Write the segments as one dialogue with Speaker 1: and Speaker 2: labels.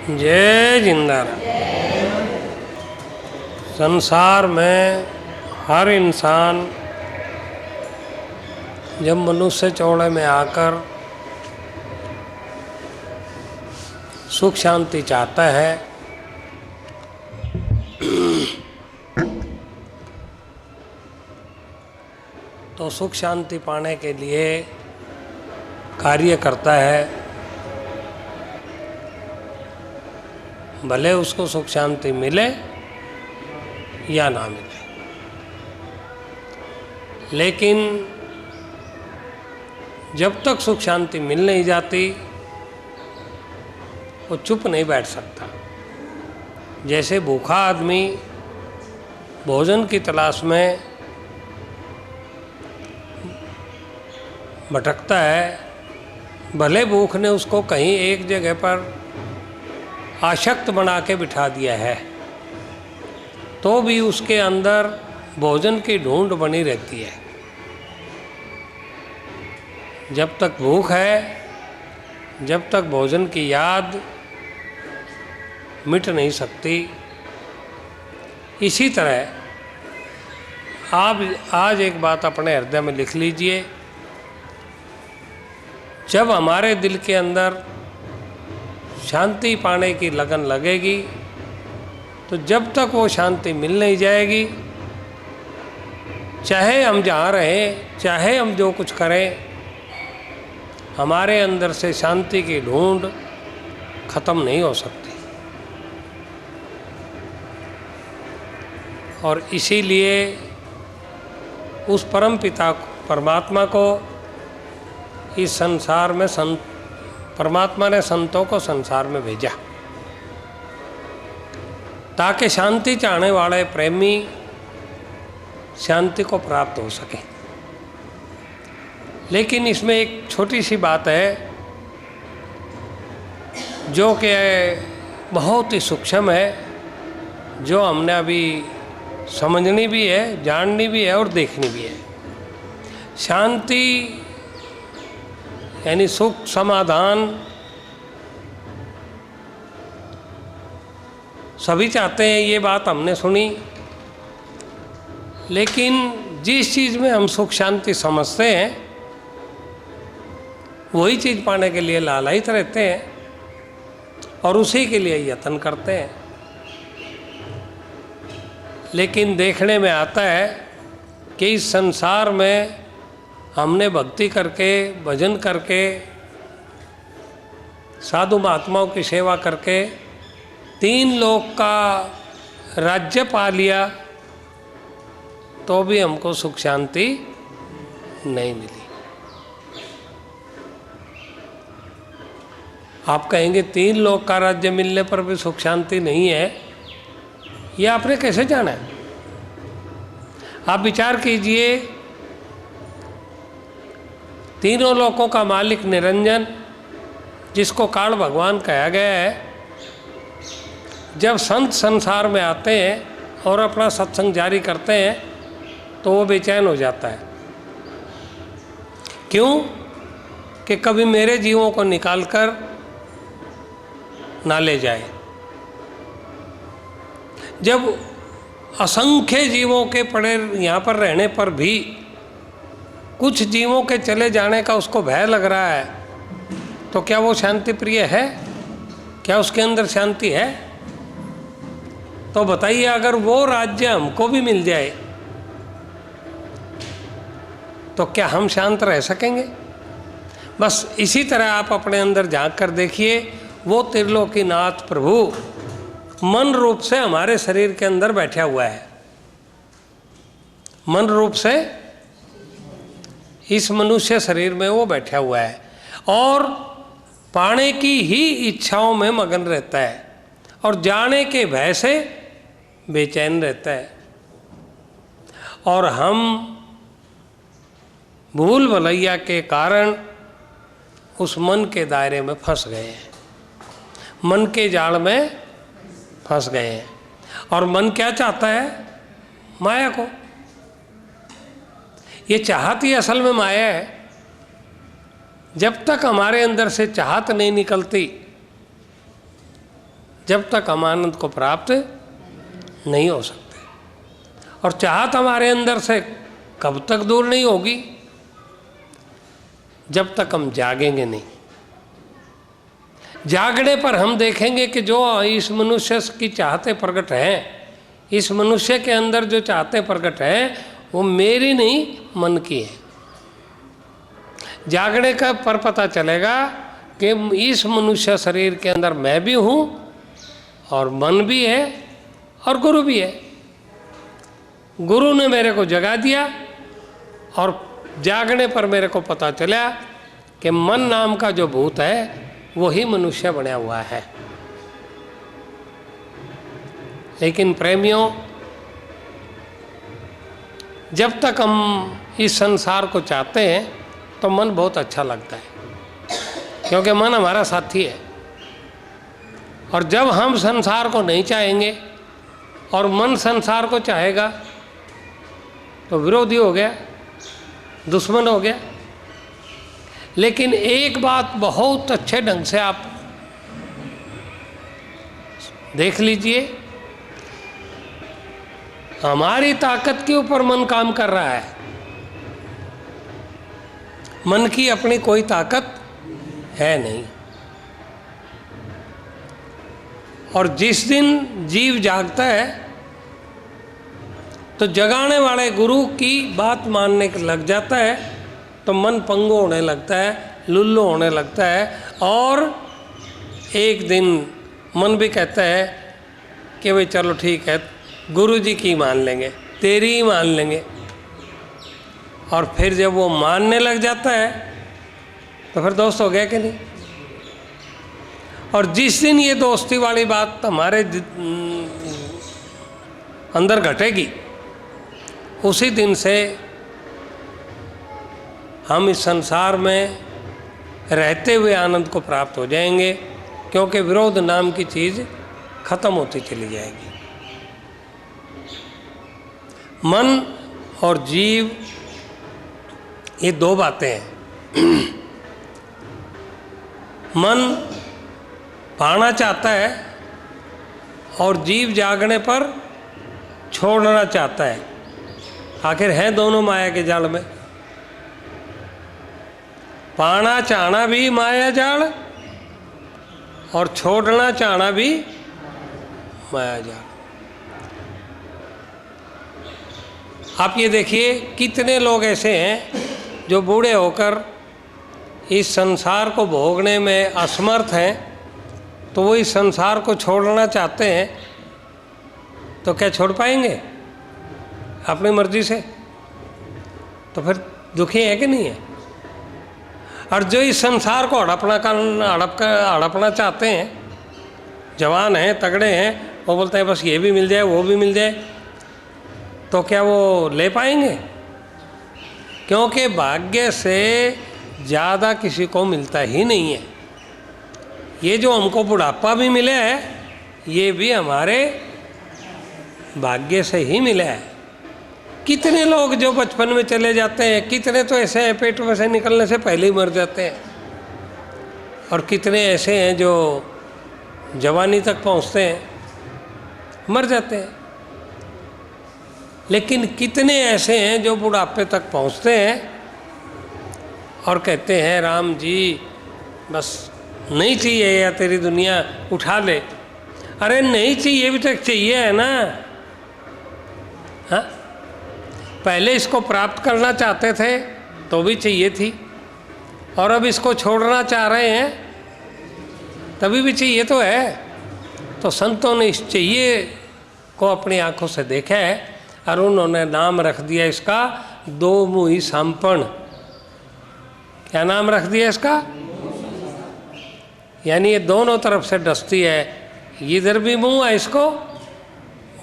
Speaker 1: जय जिंदार। संसार में हर इंसान जब मनुष्य चौड़े में आकर सुख शांति चाहता है तो सुख शांति पाने के लिए कार्य करता है, भले उसको सुख शांति मिले या ना मिले। लेकिन जब तक सुख शांति मिल नहीं जाती वो चुप नहीं बैठ सकता। जैसे भूखा आदमी भोजन की तलाश में भटकता है, भले भूख ने उसको कहीं एक जगह पर आसक्त बना के बिठा दिया है, तो भी उसके अंदर भोजन की ढूंढ बनी रहती है। जब तक भूख है, जब तक भोजन की याद मिट नहीं सकती। इसी तरह आप आज एक बात अपने हृदय में लिख लीजिए, जब हमारे दिल के अंदर शांति पाने की लगन लगेगी तो जब तक वो शांति मिल नहीं जाएगी, चाहे हम जहाँ रहें, चाहे हम जो कुछ करें, हमारे अंदर से शांति की ढूंढ खत्म नहीं हो सकती। और इसीलिए उस परम पिता परमात्मा को इस संसार में परमात्मा ने संतों को संसार में भेजा ताकि शांति चाहने वाले प्रेमी शांति को प्राप्त हो सके। लेकिन इसमें एक छोटी सी बात है जो कि बहुत ही सूक्ष्म है, जो हमने अभी समझनी भी है, जाननी भी है और देखनी भी है। शांति यानी सुख समाधान सभी चाहते हैं, ये बात हमने सुनी। लेकिन जिस चीज़ में हम सुख शांति समझते हैं वही चीज़ पाने के लिए लालायित रहते हैं और उसी के लिए यत्न करते हैं। लेकिन देखने में आता है कि इस संसार में हमने भक्ति करके, भजन करके, साधु महात्माओं की सेवा करके 3 लोक का राज्य पा लिया तो भी हमको सुख शांति नहीं मिली। आप कहेंगे 3 लोक का राज्य मिलने पर भी सुख शांति नहीं है, ये आपने कैसे जाना है? आप विचार कीजिए, 3 लोकों का मालिक निरंजन, जिसको काल भगवान कहा गया है, जब संत संसार में आते हैं और अपना सत्संग जारी करते हैं तो वो बेचैन हो जाता है। क्यों? कि कभी मेरे जीवों को निकाल कर ना ले जाए। जब असंख्य जीवों के पड़े यहाँ पर रहने पर भी कुछ जीवों के चले जाने का उसको भय लग रहा है, तो क्या वो शांति प्रिय है? क्या उसके अंदर शांति है? तो बताइए, अगर वो राज्य हमको भी मिल जाए तो क्या हम शांत रह सकेंगे? बस इसी तरह आप अपने अंदर झांक कर देखिए, वो त्रिलोकीनाथ प्रभु मन रूप से हमारे शरीर के अंदर बैठा हुआ है। मन रूप से इस मनुष्य शरीर में वो बैठा हुआ है और पाने की ही इच्छाओं में मगन रहता है और जाने के भय से बेचैन रहता है। और हम भूल भलैया के कारण उस मन के दायरे में फंस गए हैं, मन के जाल में फंस गए हैं। और मन क्या चाहता है? माया को। ये चाहत ही असल में माया है। जब तक हमारे अंदर से चाहत नहीं निकलती जब तक हम आनंद को प्राप्त नहीं हो सकते। और चाहत हमारे अंदर से कब तक दूर नहीं होगी? जब तक हम जागेंगे नहीं। जागने पर हम देखेंगे कि जो इस मनुष्य की चाहतें प्रकट हैं, इस मनुष्य के अंदर जो चाहतें प्रकट हैं, वो मेरी नहीं, मन की है। जागने का पर पता चलेगा कि इस मनुष्य शरीर के अंदर मैं भी हूँ, और मन भी है, और गुरु भी है। गुरु ने मेरे को जगा दिया, और जागने पर मेरे को पता चला कि मन नाम का जो भूत है वही मनुष्य बना हुआ है। लेकिन प्रेमियों, जब तक हम इस संसार को चाहते हैं तो मन बहुत अच्छा लगता है, क्योंकि मन हमारा साथी है। और जब हम संसार को नहीं चाहेंगे और मन संसार को चाहेगा तो विरोधी हो गया, दुश्मन हो गया। लेकिन एक बात बहुत अच्छे ढंग से आप देख लीजिए, हमारी ताकत के ऊपर मन काम कर रहा है। मन की अपनी कोई ताकत है नहीं। और जिस दिन जीव जागता है तो जगाने वाले गुरु की बात मानने लग जाता है, तो मन पंगु होने लगता है, लुल्लू होने लगता है। और एक दिन मन भी कहता है कि भाई चलो ठीक है, गुरु जी की मान लेंगे, तेरी ही मान लेंगे। और फिर जब वो मानने लग जाता है तो फिर दोस्त हो गया कि नहीं। और जिस दिन ये दोस्ती वाली बात हमारे अंदर घटेगी, उसी दिन से हम इस संसार में रहते हुए आनंद को प्राप्त हो जाएंगे, क्योंकि विरोध नाम की चीज़ खत्म होती चली जाएगी। मन और जीव, ये दो बातें हैं। मन पाना चाहता है और जीव जागने पर छोड़ना चाहता है। आखिर है दोनों माया के जाल में। पाना चाहना भी माया जाल और छोड़ना चाहना भी माया जाल। आप ये देखिए, कितने लोग ऐसे हैं जो बूढ़े होकर इस संसार को भोगने में असमर्थ हैं, तो वो इस संसार को छोड़ना चाहते हैं, तो क्या छोड़ पाएंगे अपनी मर्जी से? तो फिर दुखी है कि नहीं है? और जो इस संसार को हड़पना चाहते हैं, जवान हैं, तगड़े हैं, वो बोलते हैं बस ये भी मिल जाए, वो भी मिल जाए, तो क्या वो ले पाएंगे? क्योंकि भाग्य से ज़्यादा किसी को मिलता ही नहीं है। ये जो हमको बुढ़ापा भी मिला है, ये भी हमारे भाग्य से ही मिला है। कितने लोग जो बचपन में चले जाते हैं, कितने तो ऐसे हैं पेट में से निकलने से पहले ही मर जाते हैं, और कितने ऐसे हैं जो जवानी तक पहुंचते हैं, मर जाते हैं। लेकिन कितने ऐसे हैं जो बुढ़ापे तक पहुंचते हैं और कहते हैं राम जी बस नहीं चाहिए या तेरी दुनिया उठा ले। अरे नहीं चाहिए भी तक चाहिए है ना। हाँ, पहले इसको प्राप्त करना चाहते थे तो भी चाहिए थी, और अब इसको छोड़ना चाह रहे हैं तभी भी चाहिए तो है। तो संतों ने इस चाहिए को अपनी आंखों से देखा है, और उन्होंने नाम रख दिया इसका दो मुही सांपण। क्या नाम रख दिया इसका? यानी ये दोनों तरफ से डसती है, इधर भी मुंह है इसको,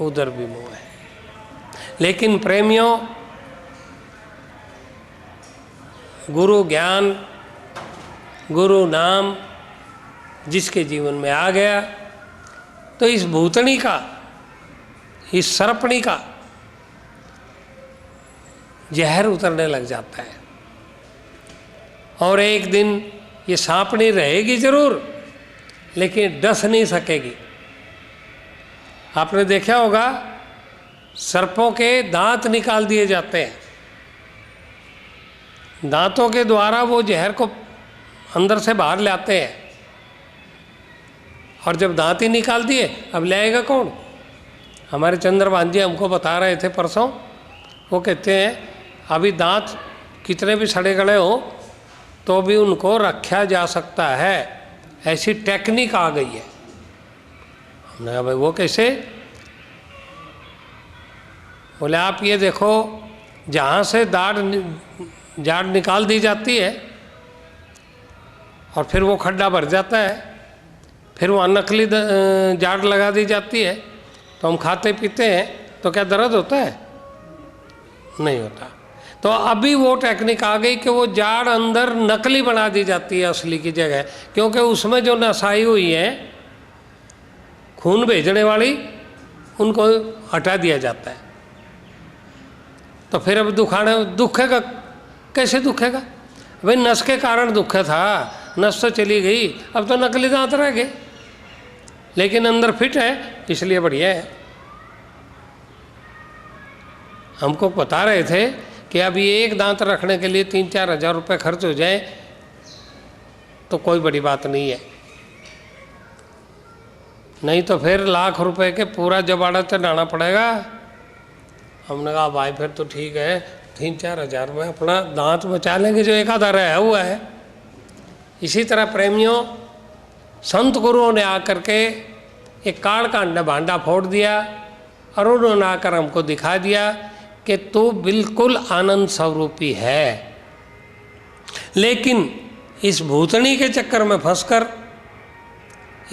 Speaker 1: उधर भी मुंह है। लेकिन प्रेमियों, गुरु ज्ञान, गुरु नाम जिसके जीवन में आ गया, तो इस भूतनी का, इस सरपणी का जहर उतरने लग जाता है। और एक दिन ये सांपनी रहेगी जरूर, लेकिन डस नहीं सकेगी। आपने देखा होगा सर्पों के दांत निकाल दिए जाते हैं, दांतों के द्वारा वो जहर को अंदर से बाहर लाते हैं। और जब दांत ही निकाल दिए, अब ले आएगा कौन? हमारे चंद्रभान जी हमको बता रहे थे परसों, वो कहते हैं अभी दांत कितने भी सड़े गले हो तो भी उनको रखा जा सकता है, ऐसी टेक्निक आ गई है। हमने कहा भाई वो कैसे? बोले आप ये देखो, जहाँ से जाड़ निकाल दी जाती है और फिर वो खड्डा भर जाता है, फिर वहाँ नकली जाड़ लगा दी जाती है, तो हम खाते पीते हैं तो क्या दर्द होता है? नहीं होता। तो अभी वो टेक्निक आ गई कि वो जाड़ अंदर नकली बना दी जाती है असली की जगह, क्योंकि उसमें जो नसाई हुई है खून भेजने वाली, उनको हटा दिया जाता है। तो फिर अब दुखेगा कैसे? दुखेगा भाई, नस के कारण दुख था, नस तो चली गई, अब तो नकली दांत रह गए, लेकिन अंदर फिट है इसलिए बढ़िया है। हमको बता रहे थे कि अब ये एक दांत रखने के लिए 3-4 हज़ार रुपये खर्च हो जाए तो कोई बड़ी बात नहीं है, नहीं तो फिर लाख रुपए के पूरा जबाड़ा चढ़ाना पड़ेगा। हमने कहा भाई फिर तो ठीक है, 3-4 हज़ार में अपना दांत बचा लेंगे जो एक आधा रहा हुआ है। इसी तरह प्रेमियों, संत गुरुओं ने आकर के एक काड़ का भांडा फोड़ दिया और उन्होंने आकर हमको दिखा दिया कि तू बिल्कुल आनंद स्वरूपी है, लेकिन इस भूतनी के चक्कर में फंसकर,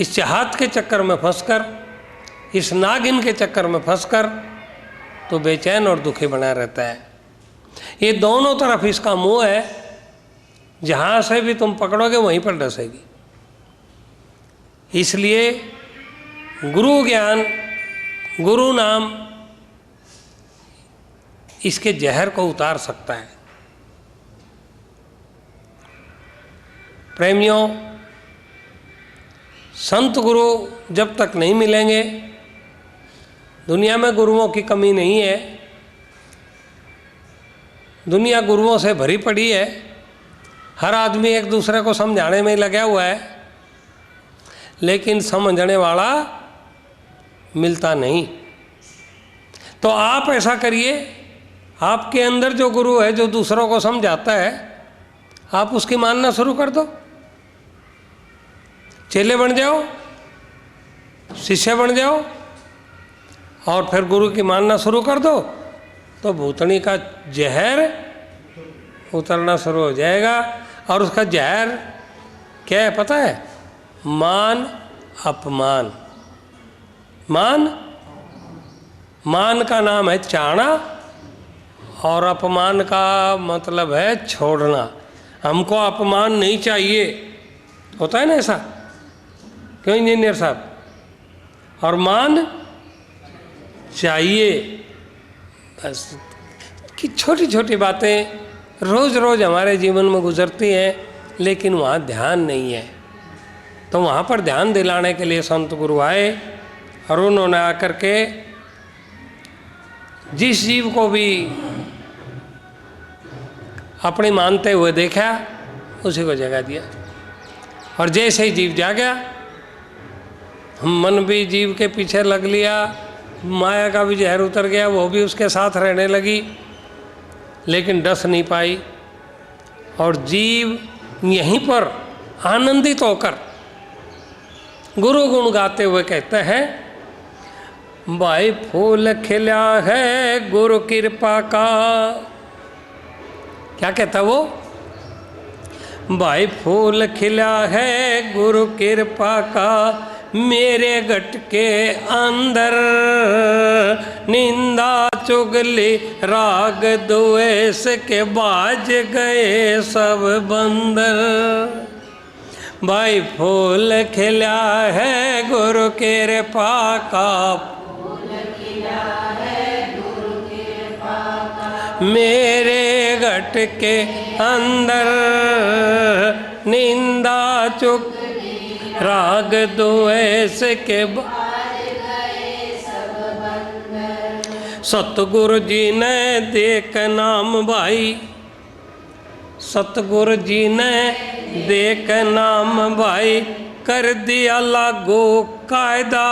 Speaker 1: इस चाहत के चक्कर में फंसकर, इस नागिन के चक्कर में फंसकर तो बेचैन और दुखी बना रहता है। ये दोनों तरफ इसका मुंह है, जहाँ से भी तुम पकड़ोगे वहीं पर डसेगी। इसलिए गुरु ज्ञान, गुरु नाम इसके जहर को उतार सकता है। प्रेमियों, संत गुरु जब तक नहीं मिलेंगे, दुनिया में गुरुओं की कमी नहीं है, दुनिया गुरुओं से भरी पड़ी है, हर आदमी एक दूसरे को समझाने में लगा हुआ है, लेकिन समझने वाला मिलता नहीं। तो आप ऐसा करिए, आपके अंदर जो गुरु है जो दूसरों को समझाता है, आप उसकी मानना शुरू कर दो, चेले बन जाओ, शिष्य बन जाओ और फिर गुरु की मानना शुरू कर दो, तो भूतनी का जहर उतरना शुरू हो जाएगा। और उसका जहर क्या है पता है? मान अपमान। मान का नाम है चाणा और अपमान का मतलब है छोड़ना। हमको अपमान नहीं चाहिए, होता है ना ऐसा, क्यों इंजीनियर साहब? और मान चाहिए। बस कि छोटी छोटी बातें रोज़ रोज़ हमारे जीवन में गुजरती हैं, लेकिन वहाँ ध्यान नहीं है। तो वहाँ पर ध्यान दिलाने के लिए संत गुरु आए और उन्होंने आकर के जिस जीव को भी अपनी मानते हुए देखा, उसी को जगा दिया। और जैसे ही जीव जागा, मन भी जीव के पीछे लग लिया, माया का भी जहर उतर गया, वो भी उसके साथ रहने लगी, लेकिन डस नहीं पाई। और जीव यहीं पर आनंदित होकर गुरु गुण गाते हुए कहते हैं, भाई फूल खिला है गुरु कृपा का। क्या कहता वो? भाई फूल खिला है गुरु कृपा का, मेरे घट के अंदर निंदा चुगली राग द्वेष के बाज गए सब बंदर। भाई फूल खिला है गुरु कृपा का, मेरे घट के अंदर निंदा चुग राग द्वेष के सतगुरु जी ने देख नाम भाई, सतगुरु जी ने देख नाम भाई, कर दिया लागू कायदा,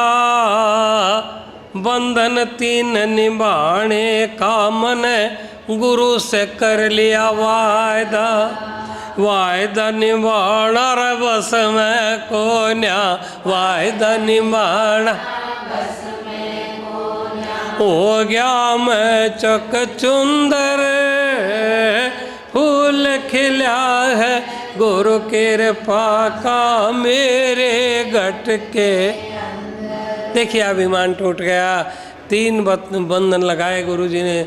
Speaker 1: बंधन 3 निभाने का मन गुरु से कर लिया वायदा, वायदा निभाना रे बस में को न्या, वायदा निभाना हो गया मैं चक चुंदर, फूल खिला है गुरु कृपा का मेरे घट के। देखिए अभिमान टूट गया, 3 बंधन लगाए गुरुजी ने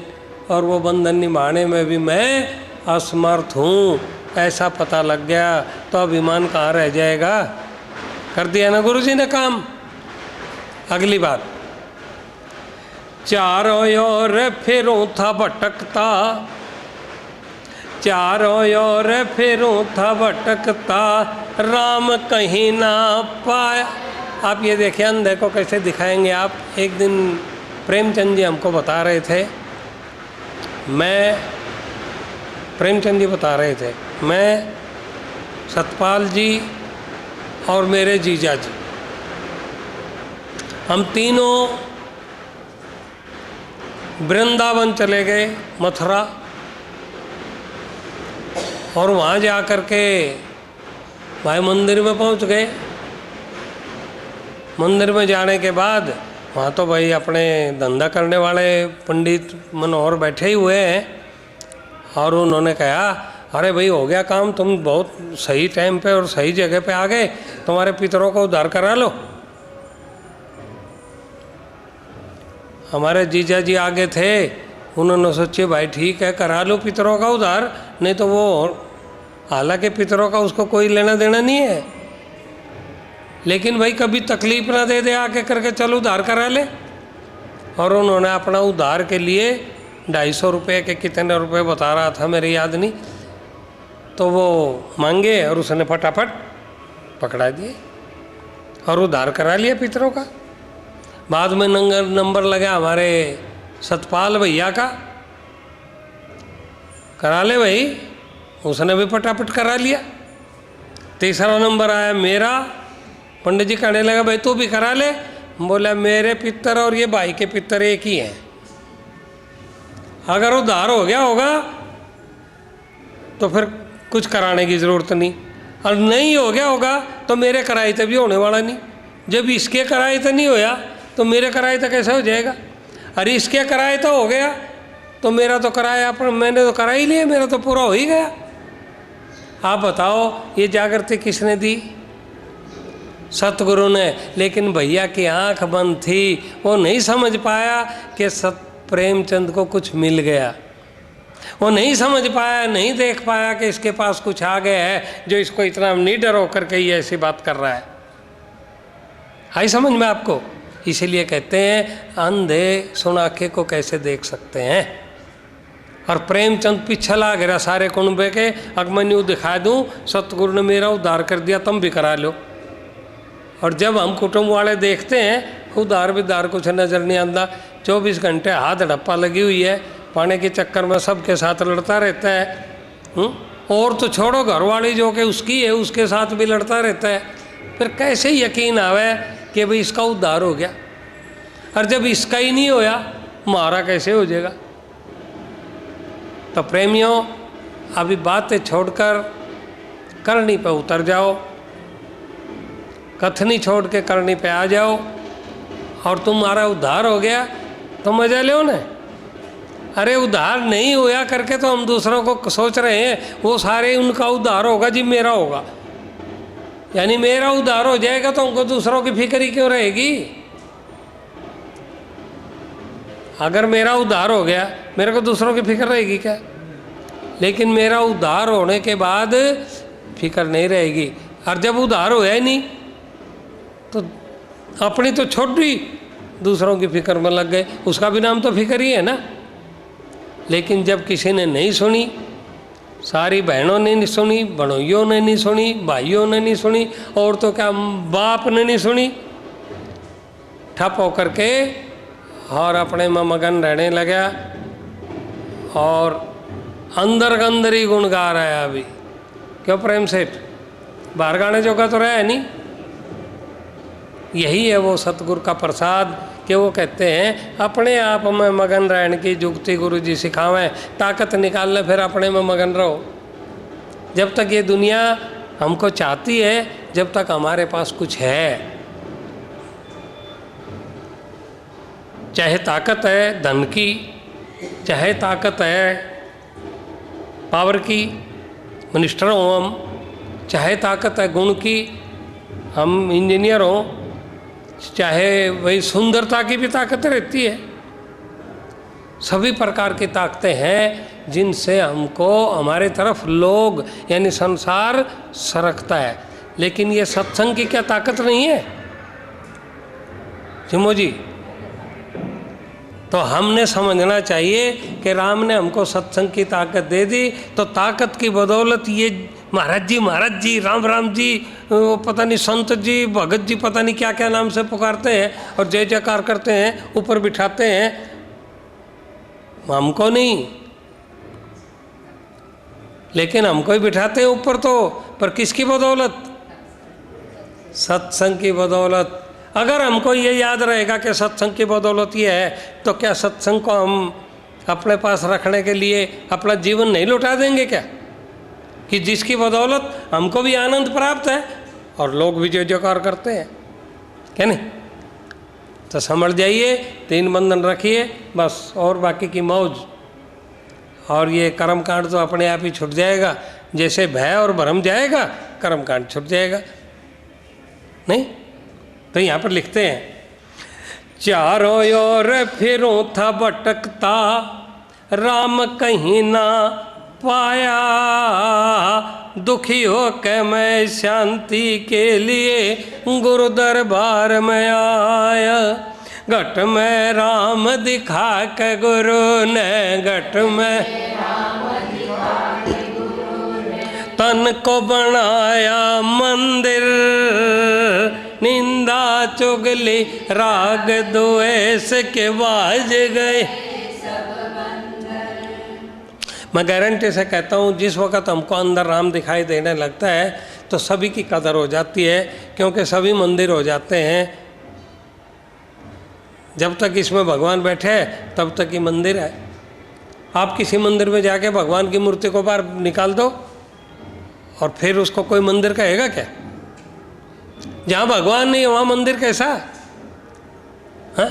Speaker 1: और वो बंधन निभाने में भी मैं असमर्थ हूँ, ऐसा पता लग गया तो अभिमान कहाँ रह जाएगा। कर दिया ना गुरुजी ने काम। अगली बात, चारों ओर फिरूं था भटकता, चारों ओर फिरूं था भटकता, राम कहीं ना पाया। आप ये देखिए अंधे को कैसे दिखाएंगे आप। एक दिन प्रेमचंद जी हमको बता रहे थे, प्रेमचंद जी बता रहे थे, मैं सतपाल जी और मेरे जीजा जी, हम तीनों वृंदावन चले गए, मथुरा, और वहाँ जा कर के भाई मंदिर में पहुँच गए। मंदिर में जाने के बाद वहाँ तो भाई अपने धंधा करने वाले पंडित मनोहर बैठे ही हुए हैं, और उन्होंने कहा अरे भाई हो गया काम, तुम बहुत सही टाइम पे और सही जगह पे आ गए, तुम्हारे पितरों को उद्धार करा लो। हमारे जीजा जी आगे थे, उन्होंने सोचे भाई ठीक है करा लो पितरों का उद्धार, नहीं तो वो, हालांकि पितरों का उसको कोई लेना देना नहीं है, लेकिन भाई कभी तकलीफ ना दे दे आके करके चलो उधार करा ले। और उन्होंने अपना उधार के लिए 250 रुपये के कितने रुपए बता रहा था मेरे याद नहीं, तो वो मांगे और उसने फटाफट पकड़ा दिए और उधार करा लिया पितरों का। बाद में नंबर लगा हमारे सतपाल भैया का, करा ले भाई, उसने भी फटाफट करा लिया। तीसरा नंबर आया मेरा, पंडित जी कहने लगा भाई तू भी करा ले, बोला मेरे पितर और ये भाई के पितर एक ही हैं, अगर उधार हो गया होगा तो फिर कुछ कराने की ज़रूरत नहीं, और नहीं हो गया होगा तो मेरे कराए थे भी होने वाला नहीं। जब इसके कराए थे नहीं होया तो मेरे कराए थे कैसे हो जाएगा, अरे इसके कराए तो हो गया तो मेरा तो कराया, पर मैंने तो करा ही लिया, मेरा तो पूरा हो ही गया। आप बताओ ये जागृति किसने दी? सतगुरु ने। लेकिन भैया की आंख बंद थी, वो नहीं समझ पाया कि प्रेमचंद को कुछ मिल गया, वो नहीं समझ पाया, नहीं देख पाया कि इसके पास कुछ आ गया है जो इसको इतना निडर होकर के ये ऐसी बात कर रहा है। आई समझ में आपको? इसीलिए कहते हैं अंधे सुन आंखें को कैसे देख सकते हैं। और प्रेमचंद पीछे ला गिरा सारे कुनबे के, अगमन्यु दिखा दूं, सतगुरु ने मेरा उद्धार कर दिया, तुम भी करा लो। और जब हम कुटुंब वाले देखते हैं उधार विदार कुछ नज़र नहीं आता, 24 घंटे हाथ हड़प्पा लगी हुई है, पाने के चक्कर में सबके साथ लड़ता रहता है। और तो छोड़ो घर वाली जो कि उसकी है उसके साथ भी लड़ता रहता है, फिर कैसे यकीन आवे कि भाई इसका उद्धार हो गया। और जब इसका ही नहीं होया हमारा कैसे हो जाएगा? तो प्रेमियों अभी बातें छोड़कर करनी पे उतर जाओ, कथनी छोड़ के करनी पे आ जाओ, और तुम्हारा उद्धार हो गया तो मजा लो ना। अरे उद्धार नहीं होया करके तो हम दूसरों को सोच रहे हैं वो सारे उनका उद्धार होगा जी मेरा होगा, यानी मेरा उद्धार हो जाएगा तो उनको दूसरों की फिक्र ही क्यों रहेगी? अगर मेरा उद्धार हो गया मेरे को दूसरों की फिक्र रहेगी क्या? लेकिन मेरा उद्धार होने के बाद फिक्र नहीं रहेगी। और जब उद्धार होया ही नहीं तो अपनी तो छोटी दूसरों की फिक्र में लग गए, उसका भी नाम तो फिक्र ही है ना। लेकिन जब किसी ने नहीं सुनी, सारी बहनों ने नहीं सुनी, बहनोइयों ने नहीं सुनी, भाइयों ने नहीं सुनी, और तो क्या बाप ने नहीं सुनी, ठप होकर के और अपने में मगन रहने लगा और अंदर का अंदर ही गुण गा रहा है अभी। क्यों प्रेम सेठ, बाहर गाने जोगा तो रहा है नहीं। यही है वो सतगुरु का प्रसाद कि वो कहते हैं अपने आप में मगन रहने की जुगती गुरु जी सिखावें, ताकत निकाल ले फिर अपने में मगन रहो। जब तक ये दुनिया हमको चाहती है, जब तक हमारे पास कुछ है, चाहे ताकत है धन की, चाहे ताकत है पावर की, मिनिस्टर हो हम, चाहे ताकत है गुण की, हम इंजीनियर हों, चाहे वही सुंदरता की भी ताकत रहती है। सभी प्रकार की ताकतें हैं जिनसे हमको हमारे तरफ लोग यानी संसार सरकता है। लेकिन ये सत्संग की क्या ताकत नहीं है चिमो जी? तो हमने समझना चाहिए कि राम ने हमको सत्संग की ताकत दे दी, तो ताकत की बदौलत ये महाराज जी, राम जी, वो पता नहीं संत जी, भगत जी, पता नहीं क्या क्या नाम से पुकारते हैं और जय जयकार करते हैं, ऊपर बिठाते हैं। हमको नहीं, लेकिन हमको ही बिठाते हैं ऊपर तो, पर किसकी बदौलत? सत्संग की बदौलत। अगर हमको ये याद रहेगा कि सत्संग की बदौलत ये है, तो क्या सत्संग को हम अपने पास रखने के लिए अपना जीवन नहीं लुटा देंगे क्या? कि जिसकी बदौलत हमको भी आनंद प्राप्त है और लोग भी जय जयकार करते हैं, क्या नहीं? तो समझ जाइए, 3 बंधन रखिए बस, और बाकी की मौज। और ये कर्म कांड तो अपने आप ही छूट जाएगा, जैसे भय और भ्रम जाएगा कर्म कांड छूट जाएगा। नहीं तो यहाँ पर लिखते हैं, चारों ओर फिरूं था भटकता, राम कहीं ना पाया, दुखी हो के मैं शांति के लिए गुरु दरबार में आया। घट में राम दिखा के गुरु ने, घट में तन को बनाया मंदिर, निंदा चुगली राग द्वेष के बाज गए। मैं गारंटी से कहता हूँ, जिस वक़्त हमको अंदर राम दिखाई देने लगता है तो सभी की कदर हो जाती है, क्योंकि सभी मंदिर हो जाते हैं। जब तक इसमें भगवान बैठे हैं तब तक ही मंदिर है। आप किसी मंदिर में जाके भगवान की मूर्ति को बाहर निकाल दो और फिर उसको कोई मंदिर कहेगा क्या? जहाँ भगवान नहीं है वहाँ मंदिर कैसा? हाँ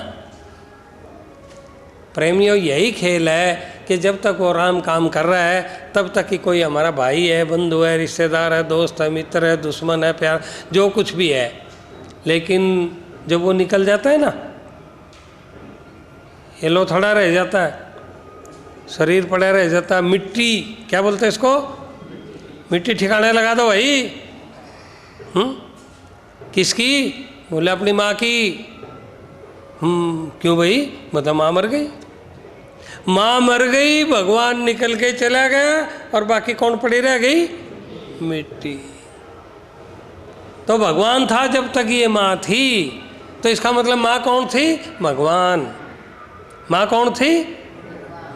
Speaker 1: प्रेमियों, यही खेल है कि जब तक वो राम काम कर रहा है तब तक ही कोई हमारा भाई है, बंधु है, रिश्तेदार है, दोस्त है, मित्र है, दुश्मन है, प्यार, जो कुछ भी है। लेकिन जब वो निकल जाता है ना, ये लोथड़ा रह जाता है, शरीर पड़ा रह जाता है, मिट्टी, क्या बोलते हैं इसको, मिट्टी ठिकाने लगा दो भाई। किसकी? बोले अपनी माँ की। क्यों भाई? मतलब माँ मर गई। माँ मर गई, भगवान निकल के चला गया और बाकी कौन पड़ी रह गई? मिट्टी। तो भगवान था जब तक ये माँ थी, तो इसका मतलब माँ कौन थी? भगवान। माँ कौन थी?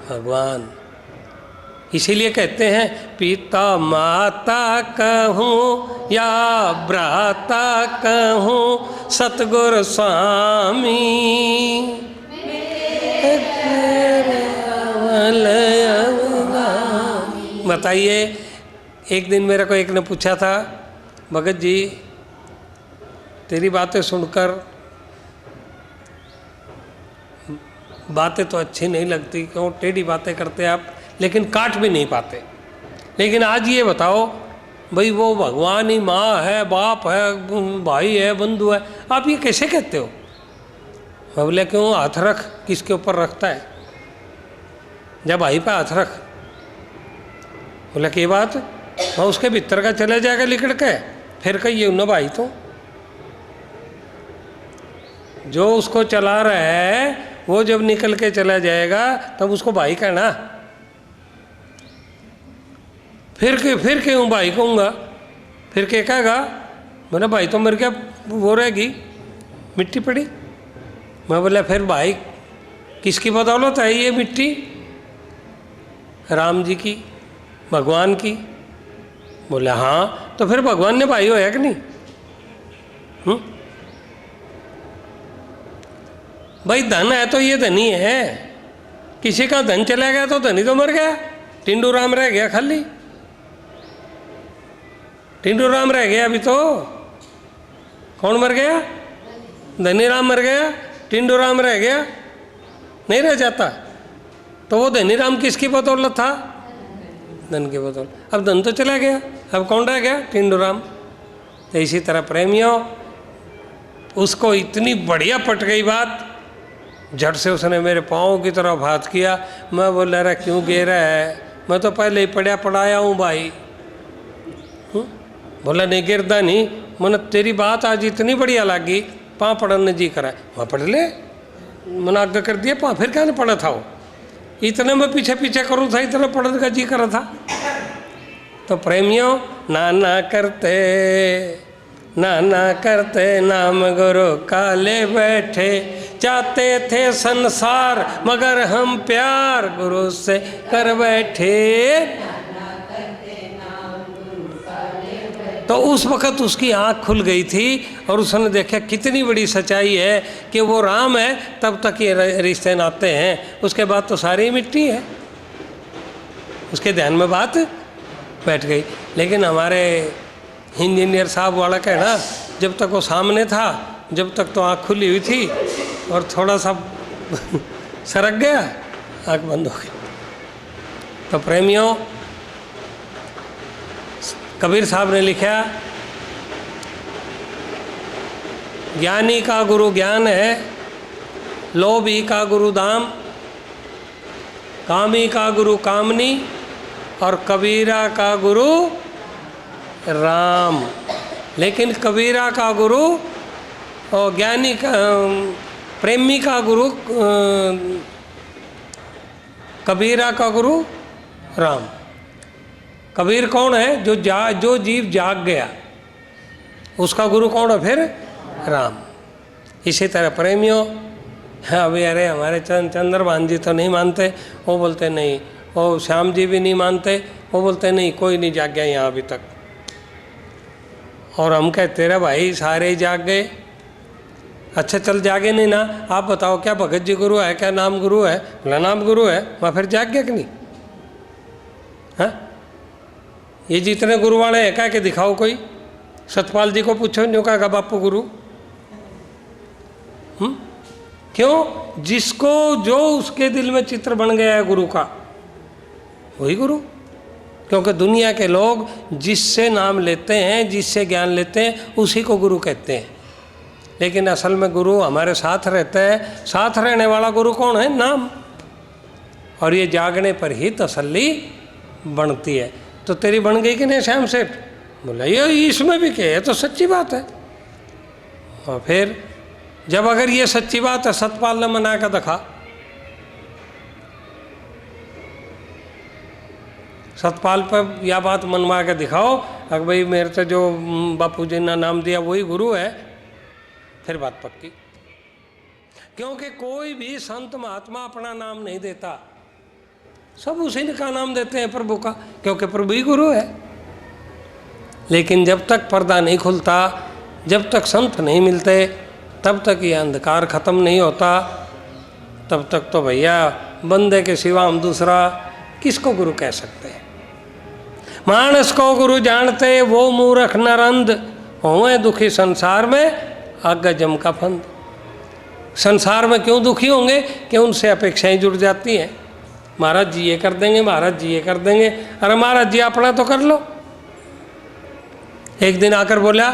Speaker 1: भगवान। इसीलिए कहते हैं, पिता माता कहूँ या भ्राता कहूँ सतगुरु स्वामी, बताइए। एक दिन मेरे को एक ने पूछा था, भगत जी तेरी बातें सुनकर बातें तो अच्छी नहीं लगती, क्यों टेढ़ी बातें करते आप, लेकिन काट भी नहीं पाते। लेकिन आज ये बताओ भाई, वो भगवान ही माँ है, बाप है, भाई है, बंधु है, आप ये कैसे कहते हो? मैं बोले क्यों? हाथ रख, किसके ऊपर रखता है? जब भाई पे हाथ रख। बोला कि बात मैं उसके भीतर का चला जाएगा लिकड़ के, फिर कहिए ना भाई, तो जो उसको चला रहा है वो जब निकल के चला जाएगा तब उसको भाई कहना। फिर क्यों भाई कहूँगा? फिर क्या कहेगा? बोला भाई तो मेरे क्या वो रहेगी, मिट्टी पड़ी। मैं बोला फिर भाई किसकी बदौलत है ये मिट्टी? राम जी की, भगवान की। बोले हाँ, तो फिर भगवान ने भाई होया कि नहीं? भाई धन है तो ये धनी है, किसी का धन चला गया तो धनी तो मर गया, टिंडू राम रह गया खाली, टिंडू राम रह गया अभी तो। कौन मर गया? धनी राम मर गया, टिंडू राम रह गया, नहीं रह जाता। तो वो धनी राम किसकी बदौलत था? धन की बदौलत। अब धन तो चला गया, अब कौन रह गया? टिंडू राम। तो इसी तरह प्रेमियों, उसको इतनी बढ़िया पट गई बात, झट से उसने मेरे पाँव की तरफ हाथ किया। मैं बोला रहा क्यों गिरा है? मैं तो पहले ही पढ़ाया हूँ भाई। बोला नहीं गिरदा नहीं, मैंने तेरी बात आज इतनी बढ़िया लगी, पाँव पढ़ने जी करा। वहाँ पढ़ ले, मैंने आज्ञा कर दिया पाँव, फिर क्या पढ़ा था वो? इतने में पीछे पीछे करूँ था, इतना पढ़ने का जी करा था। तो प्रेमियों, ना करते नाम गुरु काले बैठे, चाहते थे संसार मगर हम प्यार गुरु से कर बैठे। तो उस वक़्त उसकी आँख खुल गई थी और उसने देखा कितनी बड़ी सच्चाई है कि वो राम है तब तक ये रिश्ते नाते हैं, उसके बाद तो सारी मिट्टी है। उसके ध्यान में बात बैठ गई। लेकिन हमारे इंजीनियर साहब वाला कहना, जब तक वो सामने था, जब तक तो आँख खुली हुई थी और थोड़ा सा सरक गया, आँख बंद हो गई। तो प्रेमियों, कबीर साहब ने लिखा, ज्ञानी का गुरु ज्ञान है, लोभी का गुरु दाम, कामी का गुरु कामनी और कबीरा का गुरु राम। लेकिन कबीरा का गुरु और ज्ञानी का, प्रेमी का गुरु, कबीरा का गुरु राम। कबीर कौन है? जो जीव जाग गया, उसका गुरु कौन है फिर? राम। इसी तरह प्रेमियों, अभी अरे हमारे चंद्रभान जी तो नहीं मानते, वो बोलते नहीं, वो श्याम जी भी नहीं मानते, वो बोलते नहीं कोई नहीं जाग गया यहाँ अभी तक। और हम कहते तेरा भाई सारे ही जाग गए। अच्छा चल जागे नहीं ना, आप बताओ क्या भगत जी गुरु है, क्या नाम गुरु है? बोला नाम गुरु है। वहाँ फिर जाग गया कि नहीं? हाँ, ये जितने गुरु वाले हैं कह के दिखाओ कोई। सतपाल जी को पूछो, न्यू कहा बापू गुरु। क्यों? जिसको जो उसके दिल में चित्र बन गया है गुरु का, वही गुरु। क्योंकि दुनिया के लोग जिससे नाम लेते हैं, जिससे ज्ञान लेते हैं, उसी को गुरु कहते हैं। लेकिन असल में गुरु हमारे साथ रहता है। साथ रहने वाला गुरु कौन है? नाम। और ये जागने पर ही तसल्ली बनती है। तो तेरी बन गई कि नहीं श्याम सेठ? बोला ये इसमें भी क्या है, तो सच्ची बात है। और फिर जब अगर ये सच्ची बात है, सतपाल ने मना कर दिखा। सतपाल पर यह बात मनवा के दिखाओ, अगर भाई मेरे से जो बापू जी ने नाम दिया वही गुरु है, फिर बात पक्की। क्योंकि कोई भी संत महात्मा अपना नाम नहीं देता, सब उसी का नाम देते हैं, प्रभु का, क्योंकि प्रभु ही गुरु है। लेकिन जब तक पर्दा नहीं खुलता, जब तक संत नहीं मिलते, तब तक ये अंधकार खत्म नहीं होता। तब तक तो भैया बंदे के सिवा हम दूसरा किसको गुरु कह सकते हैं? मानस को गुरु जानते वो मूर्ख नरंद, होए दुखी संसार में आज्ञा जम का फंद। संसार में क्यों दुखी होंगे? कि उनसे अपेक्षाएं जुड़ जाती हैं। महाराज जी ये कर देंगे, महाराज जी ये कर देंगे। अरे महाराज जी अपना तो कर लो। एक दिन आकर बोला,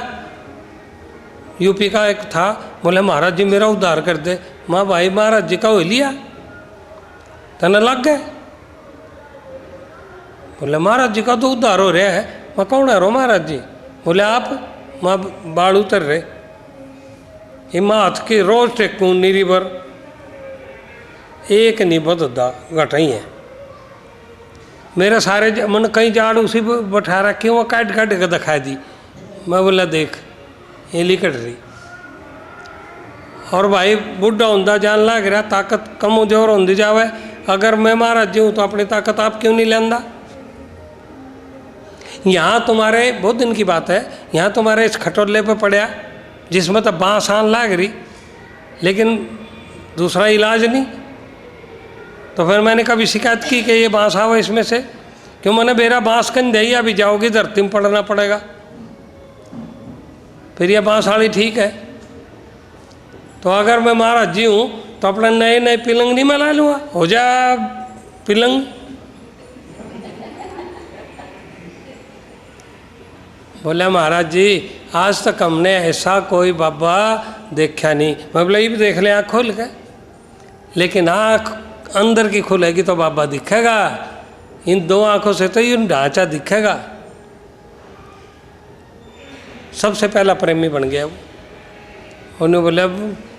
Speaker 1: यूपी का एक था, बोले महाराज जी मेरा उद्धार कर दे। माँ भाई महाराज जी का हो लिया, तना लग गए। बोले महाराज जी का तो उद्धार हो रहा है। मैं कौन है रो महाराज जी? बोले आप। माँ बाढ़ उतर रहे, ये माँ हाथ की रोज टेकूं नीरी पर एक नहीं बददा घटाई है। मेरे सारे मन कई जाड़ उसी पर बैठा रखी, वो काट काट के दिखा दी। मैं बोला देख ये लिकट रही। और भाई बुढ़ा होंदा जान लग रहा, ताकत कमजोर होंदी जावे। अगर मैं महाराज जी हूँ तो अपनी ताकत आप क्यों नहीं लेंदा? यहाँ तुम्हारे बहुत दिन की बात है, यहाँ तुम्हारे इस खटोले पे पड़ा जिसमें तो बाँस आन लाग रही, लेकिन दूसरा इलाज नहीं। तो फिर मैंने कभी शिकायत की कि ये बाँस आवा इसमें से, क्यों मैंने मेरा बाँस कन दे, अभी जाओगी धरती में पड़ना पड़ेगा। फिर ये बाँस वाली ठीक है। तो अगर मैं महाराज जी हूँ तो अपना नए नए पिलंग नहीं बना लूँगा, हो जा पिलंग। बोला महाराज जी आज तक हमने ऐसा कोई बाबा देखा नहीं। मैं बोला ये भी देख ले आँख खोल के, लेकिन आँख अंदर की खुलेगी तो बाबा दिखेगा, इन दो आँखों से तो ये ढांचा दिखेगा। सबसे पहला प्रेमी बन गया वो। उन्होंने बोला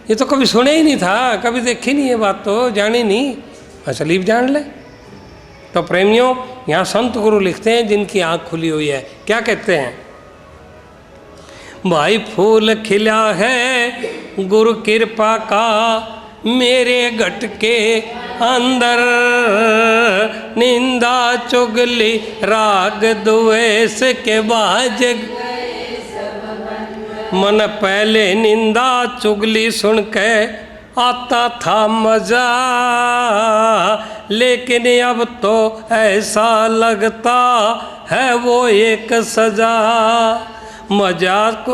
Speaker 1: ये तो कभी सुने ही नहीं था, कभी देखी नहीं, ये बात तो जानी नहीं, असलीब जान ले। तो प्रेमियों, यहाँ संत गुरु लिखते हैं जिनकी आँख खुली हुई है, क्या कहते हैं? भाई फूल खिला है गुरु कृपा का मेरे घट के अंदर, निंदा चुगली राग द्वेष के बाज, मन पहले निंदा चुगली सुन के आता था मजा, लेकिन अब तो ऐसा लगता है वो एक सजा। मजाक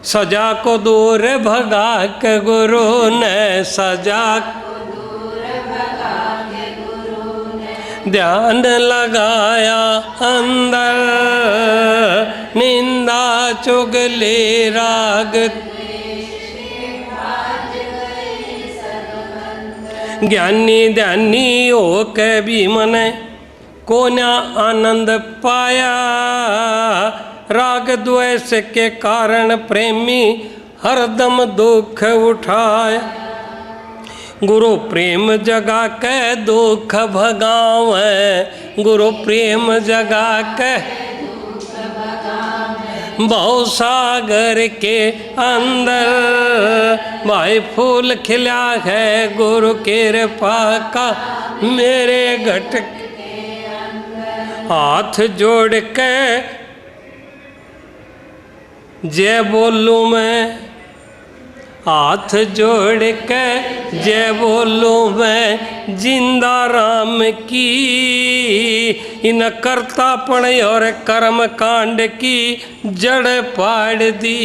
Speaker 1: सजा को दूर भगा के गुरु ने, सजा ध्यान लगाया अंदर, निंदा चुगली राग ज्ञानी ध्यानी हो के भी मने को न आनंद पाया, राग द्वेष के कारण प्रेमी हरदम दुख उठाया। गुरु प्रेम जगा के दुख भगावे, गुरु प्रेम जगा के भव सागर के अंदर, भाई फूल खिला है गुरु कृपा का मेरे घट, हाथ जोड़ के जय बोलूं मैं, हाथ जोड़ के जय बोलूं मैं जिंदा राम की, इन कर्तापण और कर्म कांड की जड़ पाड़ दी।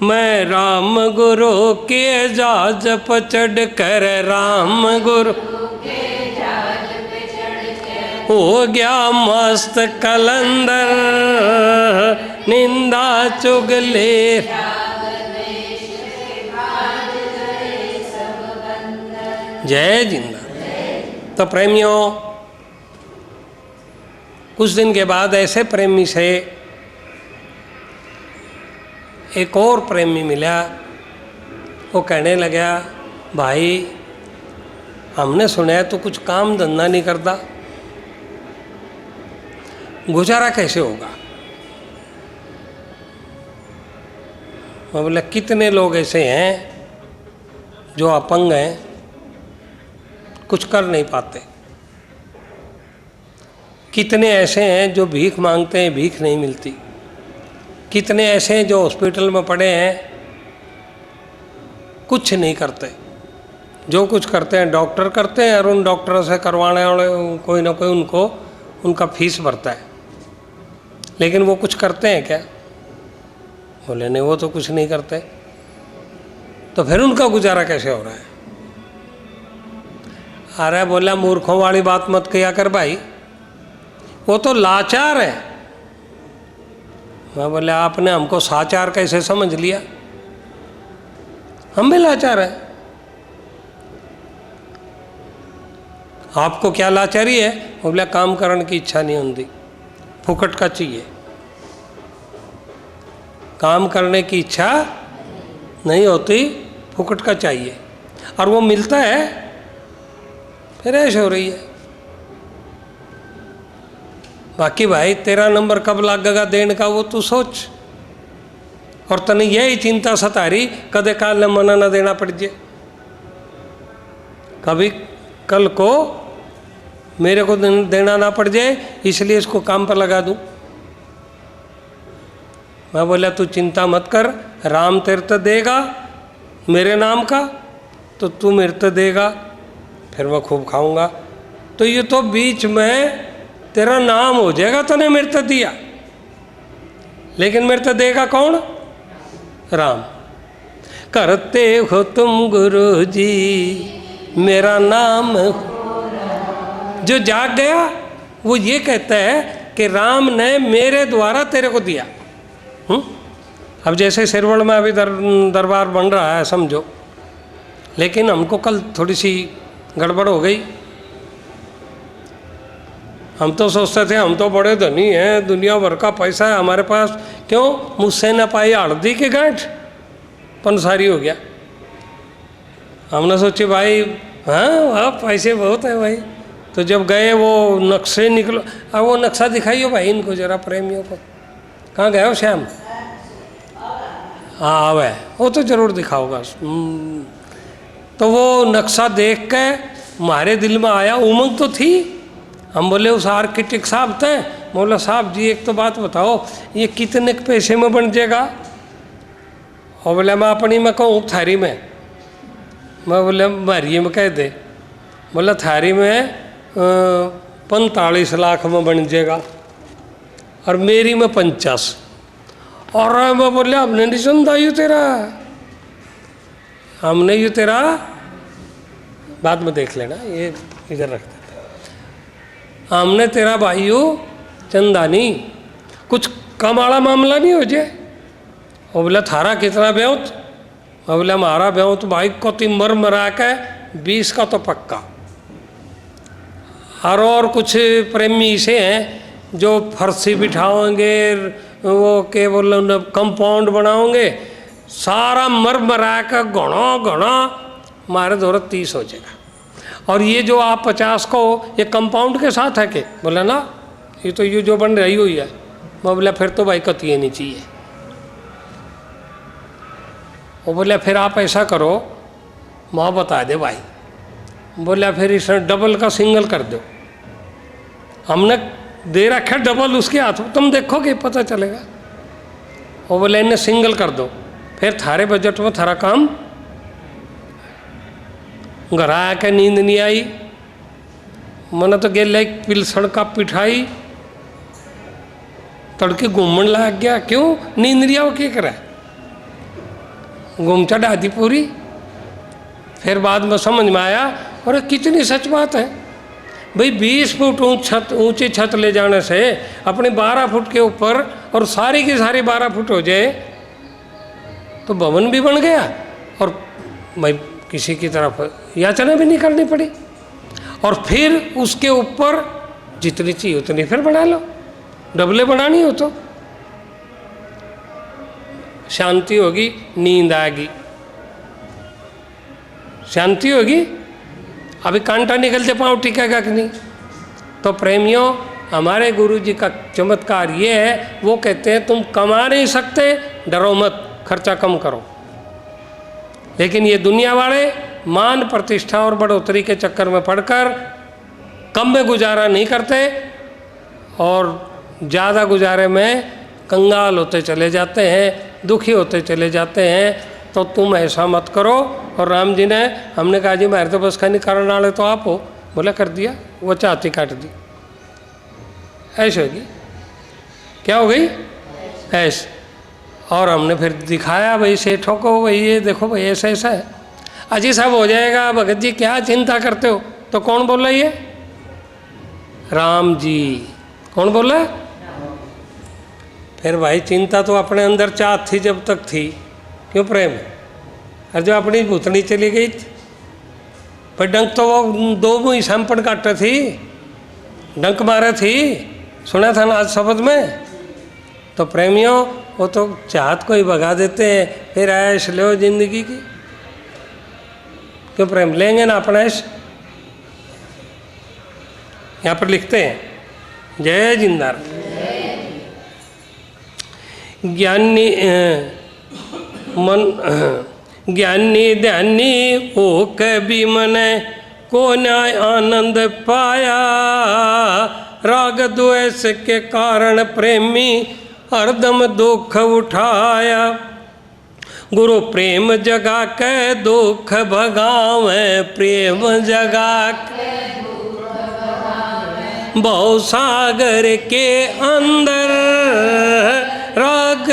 Speaker 1: मैं राम गुरु के जाज पर चढ़ कर, राम गुरु हो गया मस्त कलंदर, निंदा चुगले जय जिंदा। तो प्रेमियों, कुछ दिन के बाद ऐसे प्रेमी से एक और प्रेमी मिला। वो कहने लगा भाई हमने सुना है तो कुछ काम धंधा नहीं करता, गुजारा कैसे होगा? मैं बोला कितने लोग ऐसे हैं जो अपंग हैं, कुछ कर नहीं पाते। कितने ऐसे हैं जो भीख मांगते हैं, भीख नहीं मिलती। कितने ऐसे हैं जो हॉस्पिटल में पड़े हैं, कुछ नहीं करते। जो कुछ करते हैं डॉक्टर करते हैं, और उन डॉक्टरों से करवाने वाले कोई ना कोई उनको उनका फीस भरता है, लेकिन वो कुछ करते हैं क्या? बोले नहीं, वो तो कुछ नहीं करते। तो फिर उनका गुजारा कैसे हो रहा है? अरे बोला मूर्खों वाली बात मत किया कर भाई, वो तो लाचार है। मैं बोले आपने हमको साचार कैसे समझ लिया? हम भी लाचार हैं। आपको क्या लाचारी है? बोला काम करने की इच्छा नहीं होती, फुकट का चाहिए। काम करने की इच्छा नहीं होती, फुकट का चाहिए, और वो मिलता है फिर ऐसे हो रही है। बाकी भाई तेरा नंबर कब लगेगा देने का वो तू सोच, और तने यही चिंता सतारी कदे काल मना न देना पड़ जाए, कभी कल को मेरे को देना ना पड़ जाए, इसलिए इसको काम पर लगा दूं। मैं बोला तू चिंता मत कर, राम तेरे तो देगा मेरे नाम का, तो तू मेरे तो देगा, फिर मैं खूब खाऊंगा। तो ये तो बीच में तेरा नाम हो जाएगा, तूने मेरे तो दिया, लेकिन मेरे तो देगा कौन? राम। करते हो तुम गुरु जी मेरा नाम, जो जाग गया वो ये कहता है कि राम ने मेरे द्वारा तेरे को दिया। अब जैसे सिरवड़ में अभी दरबार बन रहा है समझो, लेकिन हमको कल थोड़ी सी गड़बड़ हो गई। हम तो सोचते थे हम तो बड़े धनी हैं, दुनिया भर का पैसा है हमारे पास, क्यों मुझसे न पाई हल्दी की गांठ, पंसारी हो गया। हमने सोचे भाई हाँ वाह पैसे बहुत है भाई। तो जब गए वो नक्शे निकलो, अब वो नक्शा दिखाइयो भाई इनको जरा, प्रेमियों को। कहाँ गए हो श्याम? हाँ आवे, वो तो जरूर दिखाओगा। तो वो नक्शा देख के हमारे दिल में आया, उमंग तो थी। हम बोले उस आर्किटेक्ट साहब थे, बोला साहब जी एक तो बात बताओ ये कितने पैसे में बन जाएगा? और बोले मैं अपनी में कहूँ थारी में, मैं बोले मारिए में कह दे। बोला थारी में 45 लाख में बन जाएगा और मेरी में 50। और मैं बोले हमने नहीं सुनता यू तेरा, हमने यू तेरा बाद में देख लेना, ये इधर रख देते। हमने तेरा भाइयों चंदा नहीं, कुछ कम वाला मामला नहीं हो जाए। वो बोला थारा कितना ब्याउत? मैं बोला हमारा ब्याउत भाई को तिम्बर मरा के 20 का तो पक्का। और कुछ प्रेमी से हैं जो फर्शी बिठाओगे, वो के बोल कंपाउंड बनाओगे, सारा मर मरा का घना घना मारे दौर 30 हो जाएगा। और ये जो आप 50 को ये कंपाउंड के साथ है के? बोला ना ये तो ये जो बन रही हुई है। मैं बोला फिर तो भाई कतिए नहीं चाहिए। वो बोला फिर आप ऐसा करो, माँ बता दे भाई। बोला फिर इसे डबल का सिंगल कर दो। हमने दे रखा डबल उसके हाथ, तुम देखोगे पता चलेगा। वो बोले इन्हें सिंगल कर दो, फिर थारे बजट में थारा काम। घर आके नींद नहीं आई, मैंने तो गेल पिलसड़ का पिठाई तड़के घूमने लग गया। क्यों नींद नहीं आओ क्या करा, घूम चढ़ा दी पूरी। फिर बाद में समझ में आया और कितनी सच बात है भाई। 20 फुट ऊंची छत ले जाने से अपने 12 फुट के ऊपर और सारी की सारी 12 फुट हो जाए तो भवन भी बन गया और भाई किसी की तरफ याचना भी नहीं करनी पड़ी। और फिर उसके ऊपर जितनी चाहिए उतनी फिर बना लो, डबले बनानी हो तो शांति होगी, नींद आएगी, शांति होगी। अभी कांटा निकलते पाँव टिकेगा कि नहीं? तो प्रेमियों हमारे गुरु जी का चमत्कार ये है, वो कहते हैं तुम कमा नहीं सकते, डरो मत, खर्चा कम करो। लेकिन ये दुनिया वाले मान प्रतिष्ठा और बढ़ोतरी के चक्कर में पड़कर कम में गुजारा नहीं करते और ज़्यादा गुजारे में कंगाल होते चले जाते हैं, दुखी होते चले जाते हैं। तो तुम ऐसा मत करो। और राम जी ने, हमने कहा जी मेरे तो बस का नहीं कारण वाले तो आप हो। बोला कर दिया, वो चाहती काट दी। ऐसे होगी, क्या हो गई ऐसे। और हमने फिर दिखाया भाई सेठों को, भाई ये देखो भाई ऐसा ऐसा है। अजी सब हो जाएगा भगत जी, क्या चिंता करते हो? तो कौन बोल रहा है ये? राम जी। कौन बोल रहा है? फिर भाई चिंता तो अपने अंदर चाहत थी जब तक थी, क्यों प्रेम? और जो अपनी भूतनी चली गई पर डंक तो वो 2 मुँह संपण काटे थी, डंक मारे थी, सुना था ना आज शब्द में। तो प्रेमियों वो तो चाहत को ही भगा देते हैं, फिर ऐश लो जिंदगी की। क्यों प्रेम? लेंगे ना अपना ऐश। यहाँ पर लिखते हैं जय जिंदार। ज्ञानी मन ज्ञानी ध्यानी हो कभी मने को न्याय आनंद पाया। राग द्वेष के कारण प्रेमी हरदम दुख उठाया। गुरु प्रेम जगा के दुख भगावे, प्रेम जगा के भव सागर के अंदर राग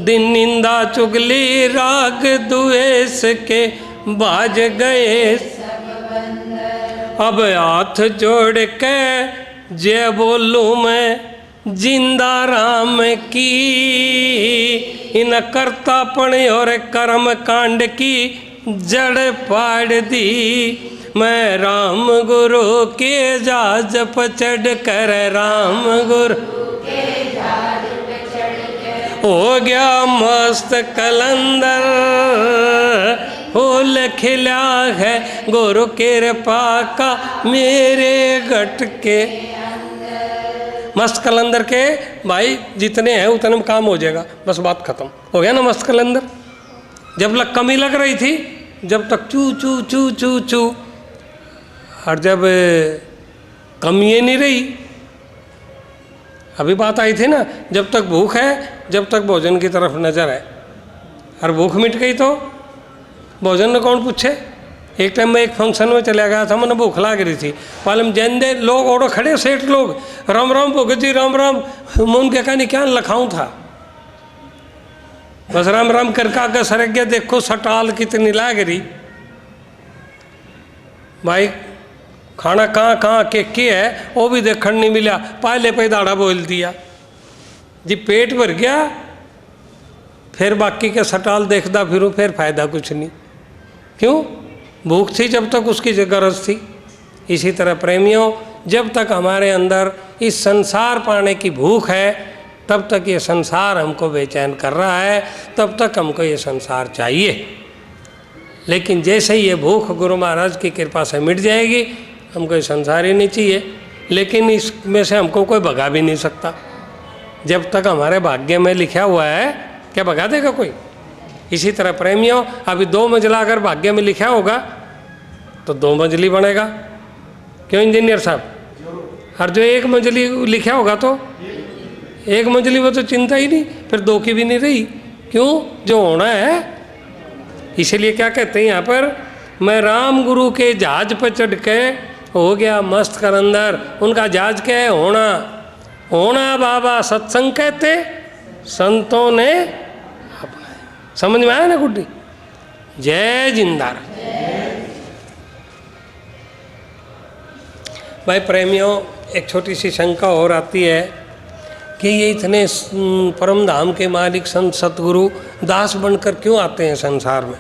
Speaker 1: दिन निंदा चुगली राग द्वेष के बाज गए। अब हाथ जोड़ के जय बोलूं मैं जिंदा राम की। इन कर्तापण और कर्म कांड की जड़ पाड़ दी। मैं राम गुरु के जाज पर चढ़ कर राम गुरु हो गया मस्त कलंदर। फूल खिला है गुरु कृपा का मेरे घट के। मस्त कलंदर के भाई जितने हैं उतने में काम हो जाएगा, बस बात खत्म हो गया ना। मस्त कलंदर जब लग कमी लग रही थी, जब तक चू चू चू चू चू, और जब कमी ये नहीं रही, अभी बात आई थी ना, जब तक भूख है जब तक भोजन की तरफ नजर है, और भूख मिट गई तो भोजन ने कौन पूछे। एक टाइम मैं एक फंक्शन में चला गया था, मैंने भूख लग रही थी, पालम जैन लोग और खड़े सेठ लोग राम राम भगत जी राम राम। मैं उनके कहने क्या लखाऊं था, बस राम राम करके आगे सरक गया। देखो सटाल कितनी लाग रही भाई, खाना कहाँ कहाँ के है वो भी देखने नहीं मिला। पहले पे दाड़ा बोल दिया जी, पेट भर गया, फिर बाकी के सटाल देखता फिरूँ, फिर फायदा कुछ नहीं। क्यों? भूख थी जब तक उसकी गरज थी। इसी तरह प्रेमियों, जब तक हमारे अंदर इस संसार पाने की भूख है, तब तक ये संसार हमको बेचैन कर रहा है, तब तक हमको ये संसार चाहिए। लेकिन जैसे ही ये भूख गुरु महाराज की कृपा से मिट जाएगी, हमको ये संसार ही नहीं चाहिए। लेकिन इसमें से हमको कोई भगा भी नहीं सकता। जब तक हमारे भाग्य में लिखा हुआ है, क्या भगा देगा कोई? इसी तरह प्रेमियों, अभी 2 मंजिला अगर भाग्य में लिखा होगा तो 2 मंजिली बनेगा। क्यों इंजीनियर साहब? और जो 1 मंजिली लिखा होगा तो 1 मंजिली, वो तो चिंता ही नहीं, फिर 2 की भी नहीं रही। क्यों? जो होना है। इसीलिए क्या कहते हैं यहाँ पर, मैं राम गुरु के जहाज पर चढ़ के हो गया मस्त कलंदर। उनका जहाज क्या है? होना। होना बाबा सत्संग कहते, संतों ने अपनाया। समझ में आया ना गुड्डी? जय जिंदार। भाई प्रेमियों, एक छोटी सी शंका और आती है कि ये इतने परम धाम के मालिक संत सतगुरु दास बनकर क्यों आते हैं संसार में?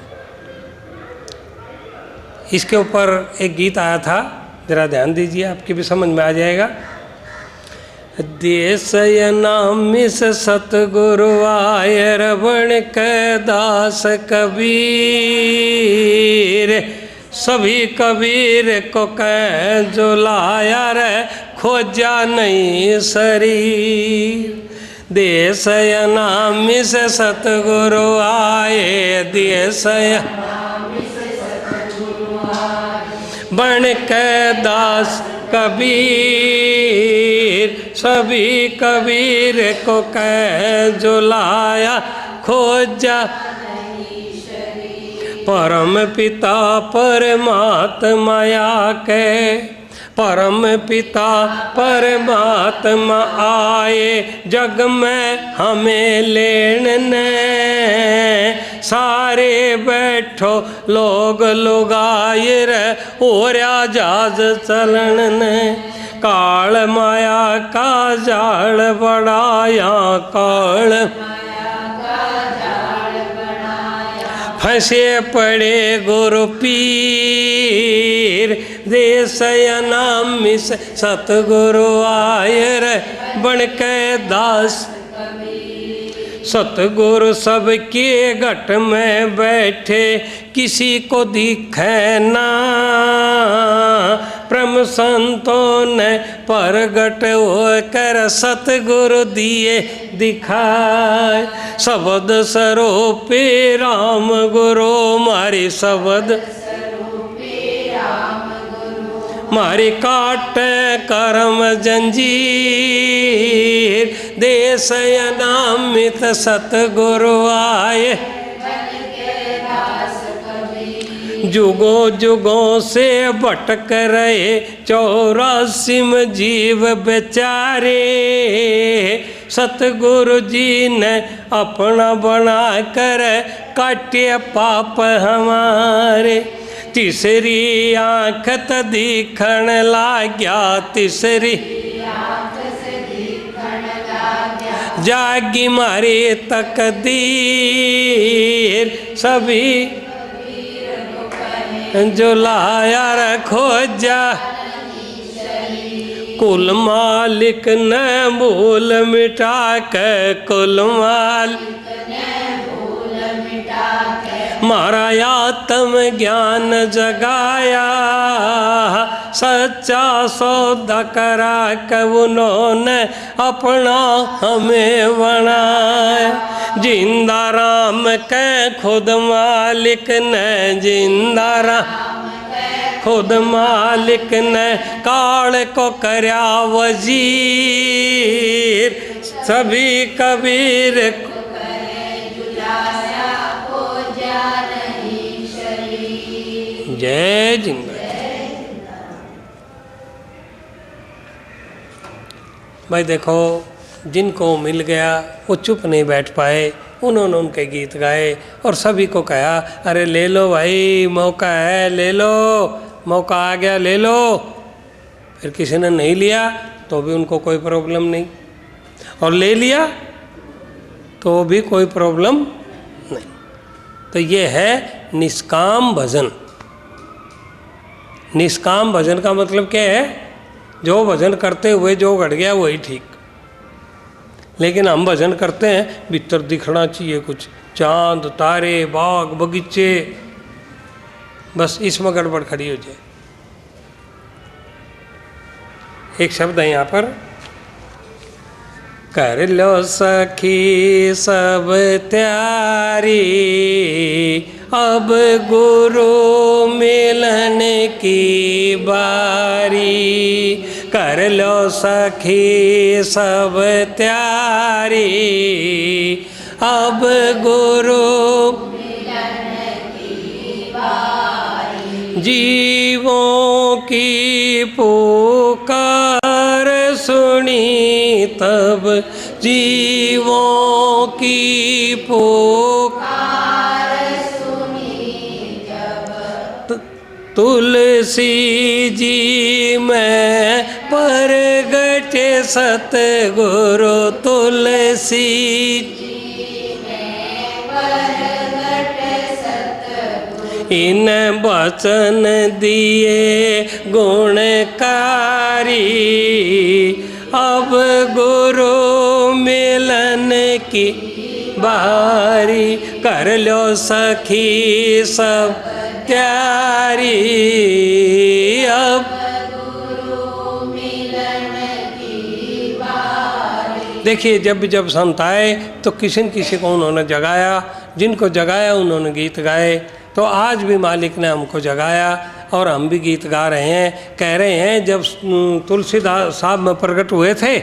Speaker 1: इसके ऊपर एक गीत आया था, जरा ध्यान दीजिए, आपकी भी समझ में आ जाएगा। देश नाम से सतगुरु आय रवण के दास कबीर, सभी कबीर को कह जो लाया रे खोजा नहीं शरीर। देश नाम से सतगुरु आए, देश बन के दास कबीर, सभी कबीर को कह जो लाया खोजा। परम पिता परमात्मा के, परम पिता परमात्मा आए जग में हमें लेने। सारे बैठो लोग लुगाए रे और जहाज चलन ने। काल माया का जाल बढ़ाया, काल फंसे पड़े गुरु पीर। देश नाम से सतगुरु आए रे बन के दास। सतगुरु सबके घट में बैठे, किसी को दिखे ना। ब्रह्म संतों ने प्रगट होकर सतगुरु दिए दिखाए। शब्द स्वरूपी राम गुरु मारी शब्द मारी काट कर्म जंजीर, देश अनामित सतगुरु आए। जुगों जुगों से भटक रहे 84 में जीव बेचारे, सतगुरु जी ने अपना बना कर काटे पाप हमारे। तीसरी आँख त दिखण लाग्या, तीसरी जागी मारी तकदीर, सभी जो लाया रखो जा। कुल मालिक न भूल मिटा के, कुल मालिक मारा आत्म ज्ञान जगाया, सच्चा सौदा करा के उन्होंने अपना हमें बनाया। जिंदा राम के खुद मालिक ने, जिंदा राम खुद मालिक ने काल को करया वजीर, सभी कबीर जय जिंदा। भाई देखो, जिनको मिल गया वो चुप नहीं बैठ पाए, उन्होंने उनके गीत गाए और सभी को कहा अरे ले लो भाई, मौका है, ले लो, मौका आ गया, ले लो। फिर किसी ने नहीं लिया तो भी उनको कोई प्रॉब्लम नहीं, और ले लिया तो भी कोई प्रॉब्लम नहीं। तो ये है निष्काम भजन। निष्काम भजन का मतलब क्या है? जो भजन करते हुए जो घट गया वही ठीक। लेकिन हम भजन करते हैं भीतर दिखना चाहिए कुछ, चांद तारे बाग बगीचे, बस इसमें गड़बड़ खड़ी हो जाए। एक शब्द है यहाँ पर, कर लो सखी सब त्यारी, अब गुरु मिलन की बारी। कर लो सखी सब त्यारी, अब गुरु मिलन की बारी। जीवों की पुकार सुनी तब, जीवों की पुकार सुनी जब, तुलसी जी में प्रगटे सतगुरु, तुलसी जी में प्रगटे सतगुरु। इन वचन दिए गुणकारी, अब गुरु मिलन की बारी। कर लो सखी सब त्यारी, अब गुरु मिलन की बारी। देखिए, जब संत आए तो किसी न किसी को उन्होंने जगाया, जिनको जगाया उन्होंने गीत गाए। तो आज भी मालिक ने हमको जगाया और हम भी गीत गा रहे हैं, कह रहे हैं। जब तुलसीदास साहब में प्रकट हुए थे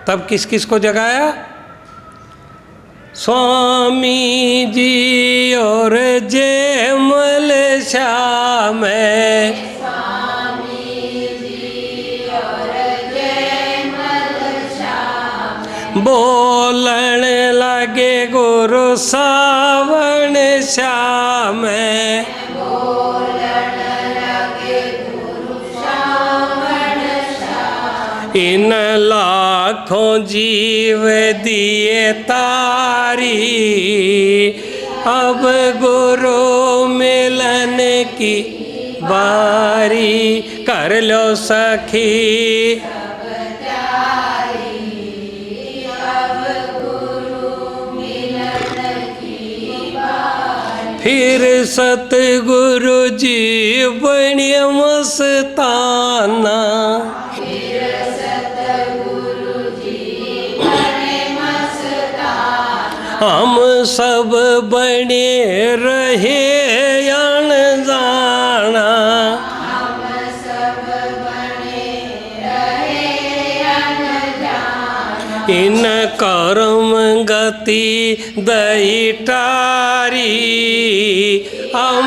Speaker 1: तब किस किस को जगाया? स्वामी जी और जयमल श्याम, स्वामी जी और जयमल श्याम। बोलन लगे गुरु सावन श्याम, बोलन लगे गुरु सावन श्याम। इन लाखों जीव दिए तारी, अब गुरु मिलन की बारी। कर लो सखी फिर सतगुरु जी बने मस्ताना, हम सब बने रहे अनजाना, इन कर्म गति दई टारी, हम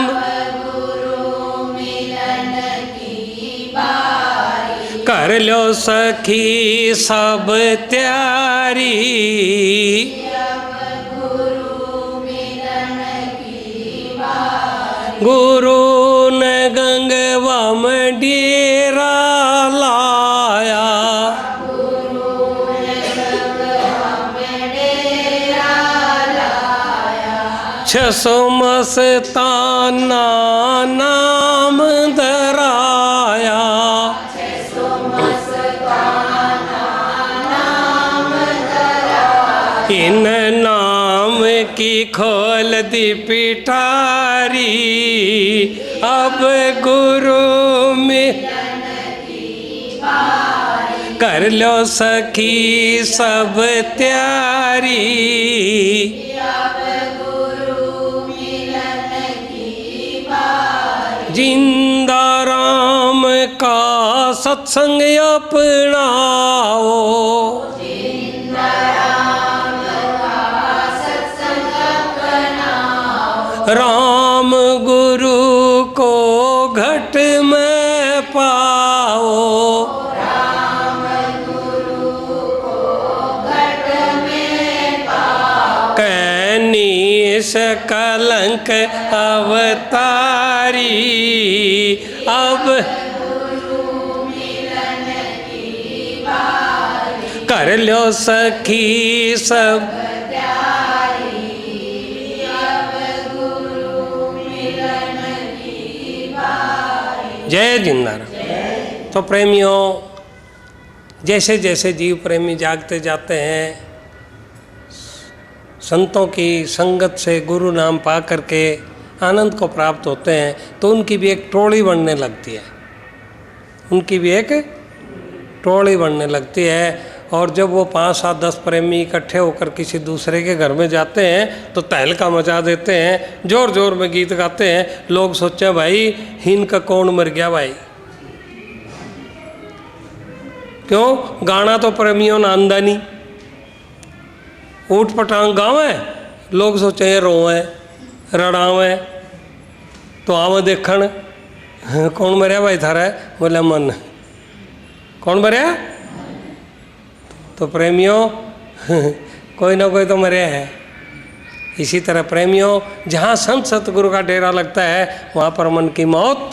Speaker 1: कर लो सखी सब त्यारी, गुरु ने गंगवा में डेरा लाया, छसो मस्ताना नाम धराया, इन नाम की खोल दी पिटारी, अब गुरु में कर लो सखी सब त्यारी, जिंदा राम का सत्संग अपनाओ, राम गुरु को घट में पाओ, कैनीस कलंक अवतारी, अब कर लो सखी सब, जय जिंदाराम। तो प्रेमियों, जैसे जैसे जीव प्रेमी जागते जाते हैं, संतों की संगत से गुरु नाम पा करके आनंद को प्राप्त होते हैं, तो उनकी भी एक टोली बनने लगती है, उनकी भी एक टोली बनने लगती है। और जब वो 5, 7, 10 प्रेमी इकट्ठे होकर किसी दूसरे के घर में जाते हैं तो तहलका मचा देते हैं, जोर जोर में गीत गाते हैं। लोग सोचे भाई इनका कौन मर गया भाई, क्यों? गाना तो प्रेमियों ने आंदा नहीं, ऊट पटांग गावे, लोग सोचे ये रोवे रड़ावे, तो आवे देखण कौन मरिया भाई थारा, बोले मन, कौन मरिया? तो प्रेमियों कोई ना कोई तो मरे है। इसी तरह प्रेमियों, जहाँ संत सतगुरु का डेरा लगता है वहाँ पर मन की मौत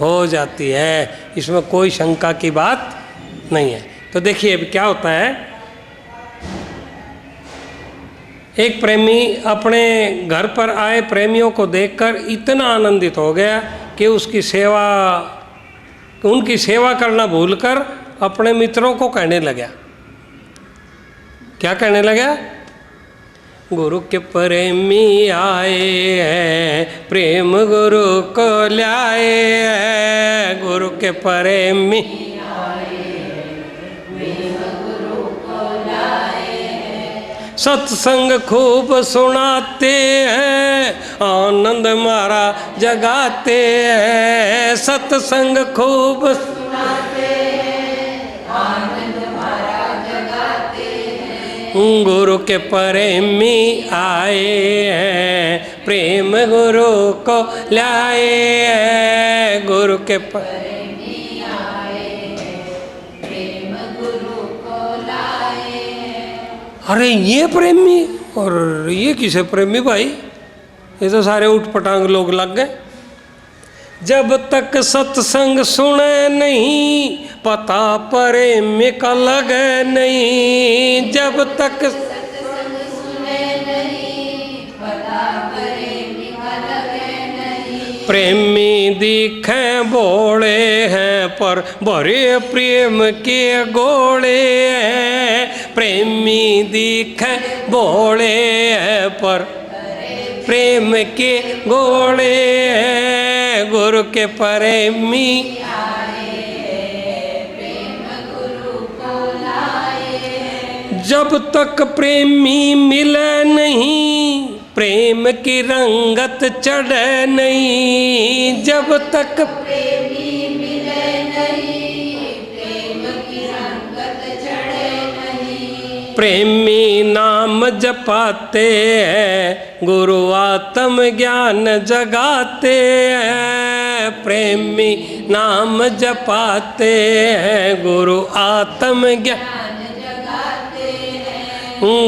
Speaker 1: हो जाती है, इसमें कोई शंका की बात नहीं है। तो देखिए अब क्या होता है, एक प्रेमी अपने घर पर आए प्रेमियों को देखकर इतना आनंदित हो गया कि उनकी सेवा करना भूलकर अपने मित्रों को कहने लगा। क्या कहने लगा? गुरु के प्रेमी आए हैं, प्रेम गुरु को लाए हैं, गुरु के प्रेमी सत्संग खूब सुनाते हैं, आनंद मारा जगाते हैं, सत्संग खूब सुनाते हैं, आनंद मारा जगाते हैं, गुरु के प्रेमी आए हैं, प्रेम गुरु को लाए हैं, गुरु के प्रेमी आए हैं, प्रेम गुरु को लाए हैं। अरे ये प्रेमी और ये किसे प्रेमी भाई, ये तो सारे उठपटांग लोग लग गए। जब तक सत्संग सुने नहीं पता प्रेमी का लगे नहीं, जब तक सत्संग सुने नहीं पता प्रेमी का लगे नहीं, प्रेमी दिखे बोले हैं पर भरे प्रेम के गोले हैं, प्रेमी दिखे बोले हैं पर प्रेम के घोड़े हैं, गुरु के प्रेमी जब तक प्रेमी मिले नहीं, प्रेम की रंगत चढ़े नहीं। जब तक
Speaker 2: प्रेमी मिले नहीं, प्रेम की रंगत चढ़े नहीं।
Speaker 1: प्रेमी नाम जपाते हैं, गुरु आत्म ज्ञान जगाते हैं। प्रेमी नाम जपाते हैं, गुरु आत्म ज्ञान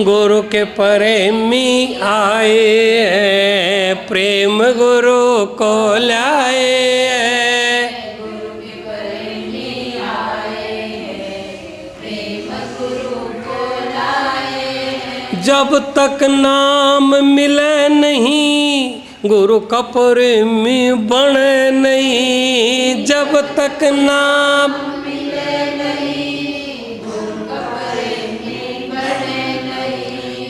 Speaker 1: गुरु के प्रेमी आए हैं, प्रेम गुरु को लाए हैं।
Speaker 2: गुरु के प्रेमी आए हैं, प्रेम गुरु को लाए हैं।
Speaker 1: जब तक नाम मिले नहीं, गुरु का प्रेमी बने नहीं। जब तक नाम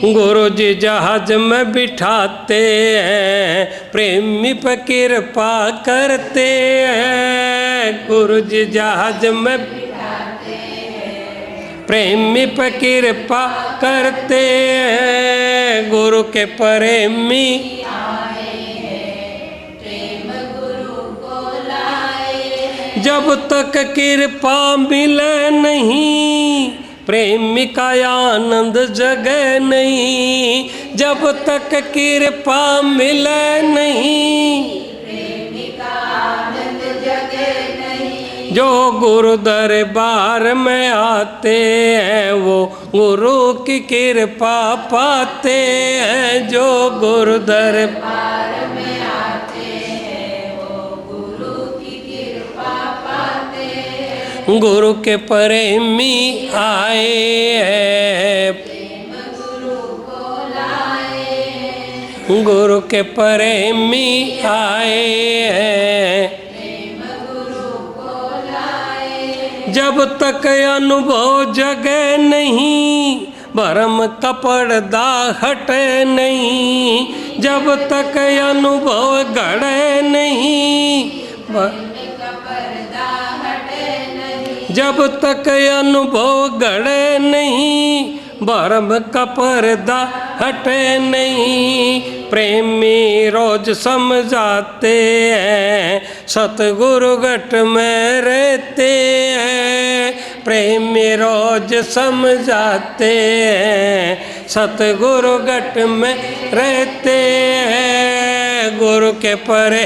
Speaker 1: गुरु जी जहाज में बिठाते हैं, प्रेमी पर कृपा करते हैं। गुरु जी जहाज में बिठाते हैं, प्रेमी पर कृपा करते हैं। गुरु के प्रेमी
Speaker 2: आए हैं, प्रेम गुरु को लाए हैं।
Speaker 1: जब तक कृपा मिले नहीं, प्रेमी का आनंद जगे नहीं। जब तक कृपा मिले नहीं,
Speaker 2: प्रेमी का आनंद जगे नहीं।
Speaker 1: जो गुरु दरबार में आते हैं, वो गुरु की कृपा पाते हैं। जो गुरु
Speaker 2: दरबार में आते हैं, वो गुरु की कृपा पाते हैं।
Speaker 1: गुरु के प्रेमी आए हैं,
Speaker 2: प्रेम गुरु को लाए हैं।
Speaker 1: गुरु के प्रेमी आए हैं,
Speaker 2: प्रेम गुरु को लाए हैं।
Speaker 1: जब तक अनुभव जगे नहीं, भरम का पर्दा हटे नहीं। जब तक अनुभव गढ़े नहीं,
Speaker 2: का पर्दा हटे नहीं।
Speaker 1: जब तक अनुभव गढ़े नहीं, भरम का पर्दा हटे नहीं। प्रेमी रोज समझाते हैं, सतगुरु गट में रहते हैं। प्रेमी रोज समझाते हैं, सतगुरु गट में रहते हैं। गुरु के परे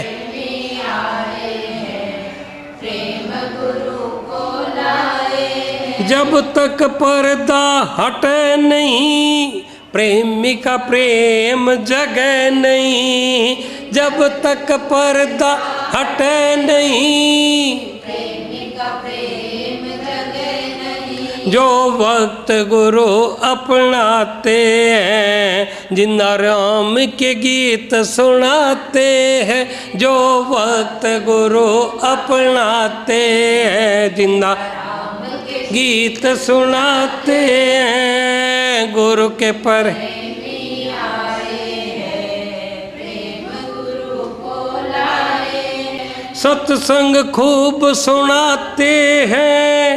Speaker 1: जब तक पर्दा हटे नहीं, प्रेमी का प्रेम जगे नहीं। जब तक पर्दा हटे नहीं,
Speaker 2: प्रेमी का प्रेम जगे नहीं।
Speaker 1: जो वक्त गुरु अपनाते हैं, जिंदा राम के गीत सुनाते हैं। जो वक्त गुरु अपनाते हैं, जिंदा गीत सुनाते हैं। गुरु के पर सत्संग खूब सुनाते हैं,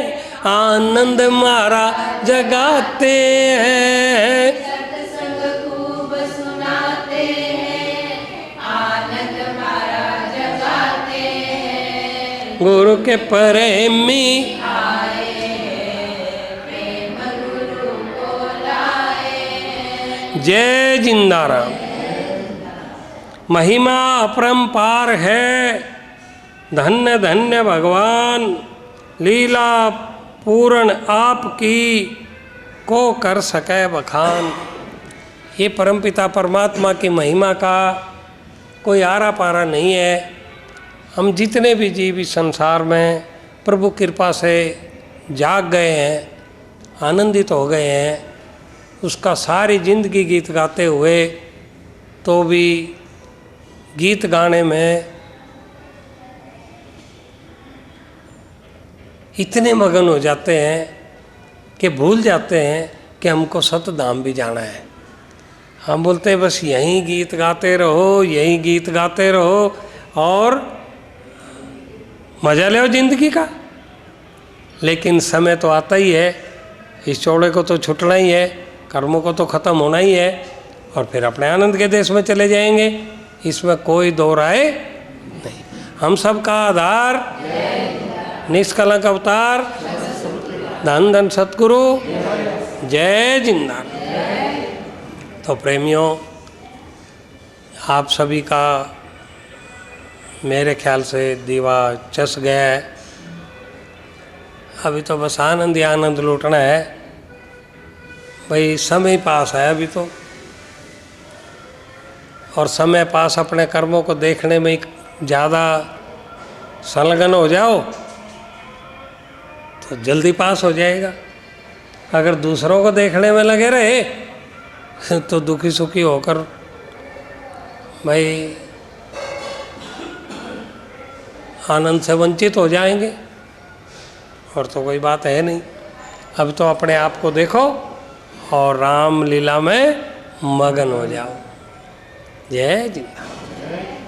Speaker 1: आनंद मारा जगाते हैं।
Speaker 2: सत्संग खूब सुनाते हैं, आनंद मारा जगाते हैं।
Speaker 1: गुरु के प्रेमी जय जिंदाराम। महिमा अपरंपार है, धन्य धन्य भगवान। लीला पूर्ण आपकी, को कर सके बखान। ये परमपिता परमात्मा की महिमा का कोई आरा पारा नहीं है। हम जितने भी जीव इस संसार में प्रभु कृपा से जाग गए हैं, आनंदित हो गए हैं, उसका सारी जिंदगी गीत गाते हुए तो भी गीत गाने में इतने मगन हो जाते हैं कि भूल जाते हैं कि हमको सतधाम भी जाना है। हम बोलते हैं बस यहीं गीत गाते रहो, यहीं गीत गाते रहो और मजा लो जिंदगी का। लेकिन समय तो आता ही है, इस चौड़े को तो छुटना ही है, कर्मों को तो ख़त्म होना ही है और फिर अपने आनंद के देश में चले जाएंगे, इसमें कोई दो राय नहीं। हम सब का आधार निष्कलंक अवतार धन धन सतगुरु, जय जिंदाल। तो प्रेमियों, आप सभी का मेरे ख्याल से दीवा चस गया है। अभी तो बस आनंद ही आनंद लूटना है भाई। समय पास है अभी तो, और समय पास अपने कर्मों को देखने में ज़्यादा संलग्न हो जाओ तो जल्दी पास हो जाएगा। अगर दूसरों को देखने में लगे रहे तो दुखी सुखी होकर भाई आनंद से वंचित हो जाएंगे, और तो कोई बात है नहीं। अब तो अपने आप को देखो और राम लीला में मगन हो जाओ। जय जिंदाल।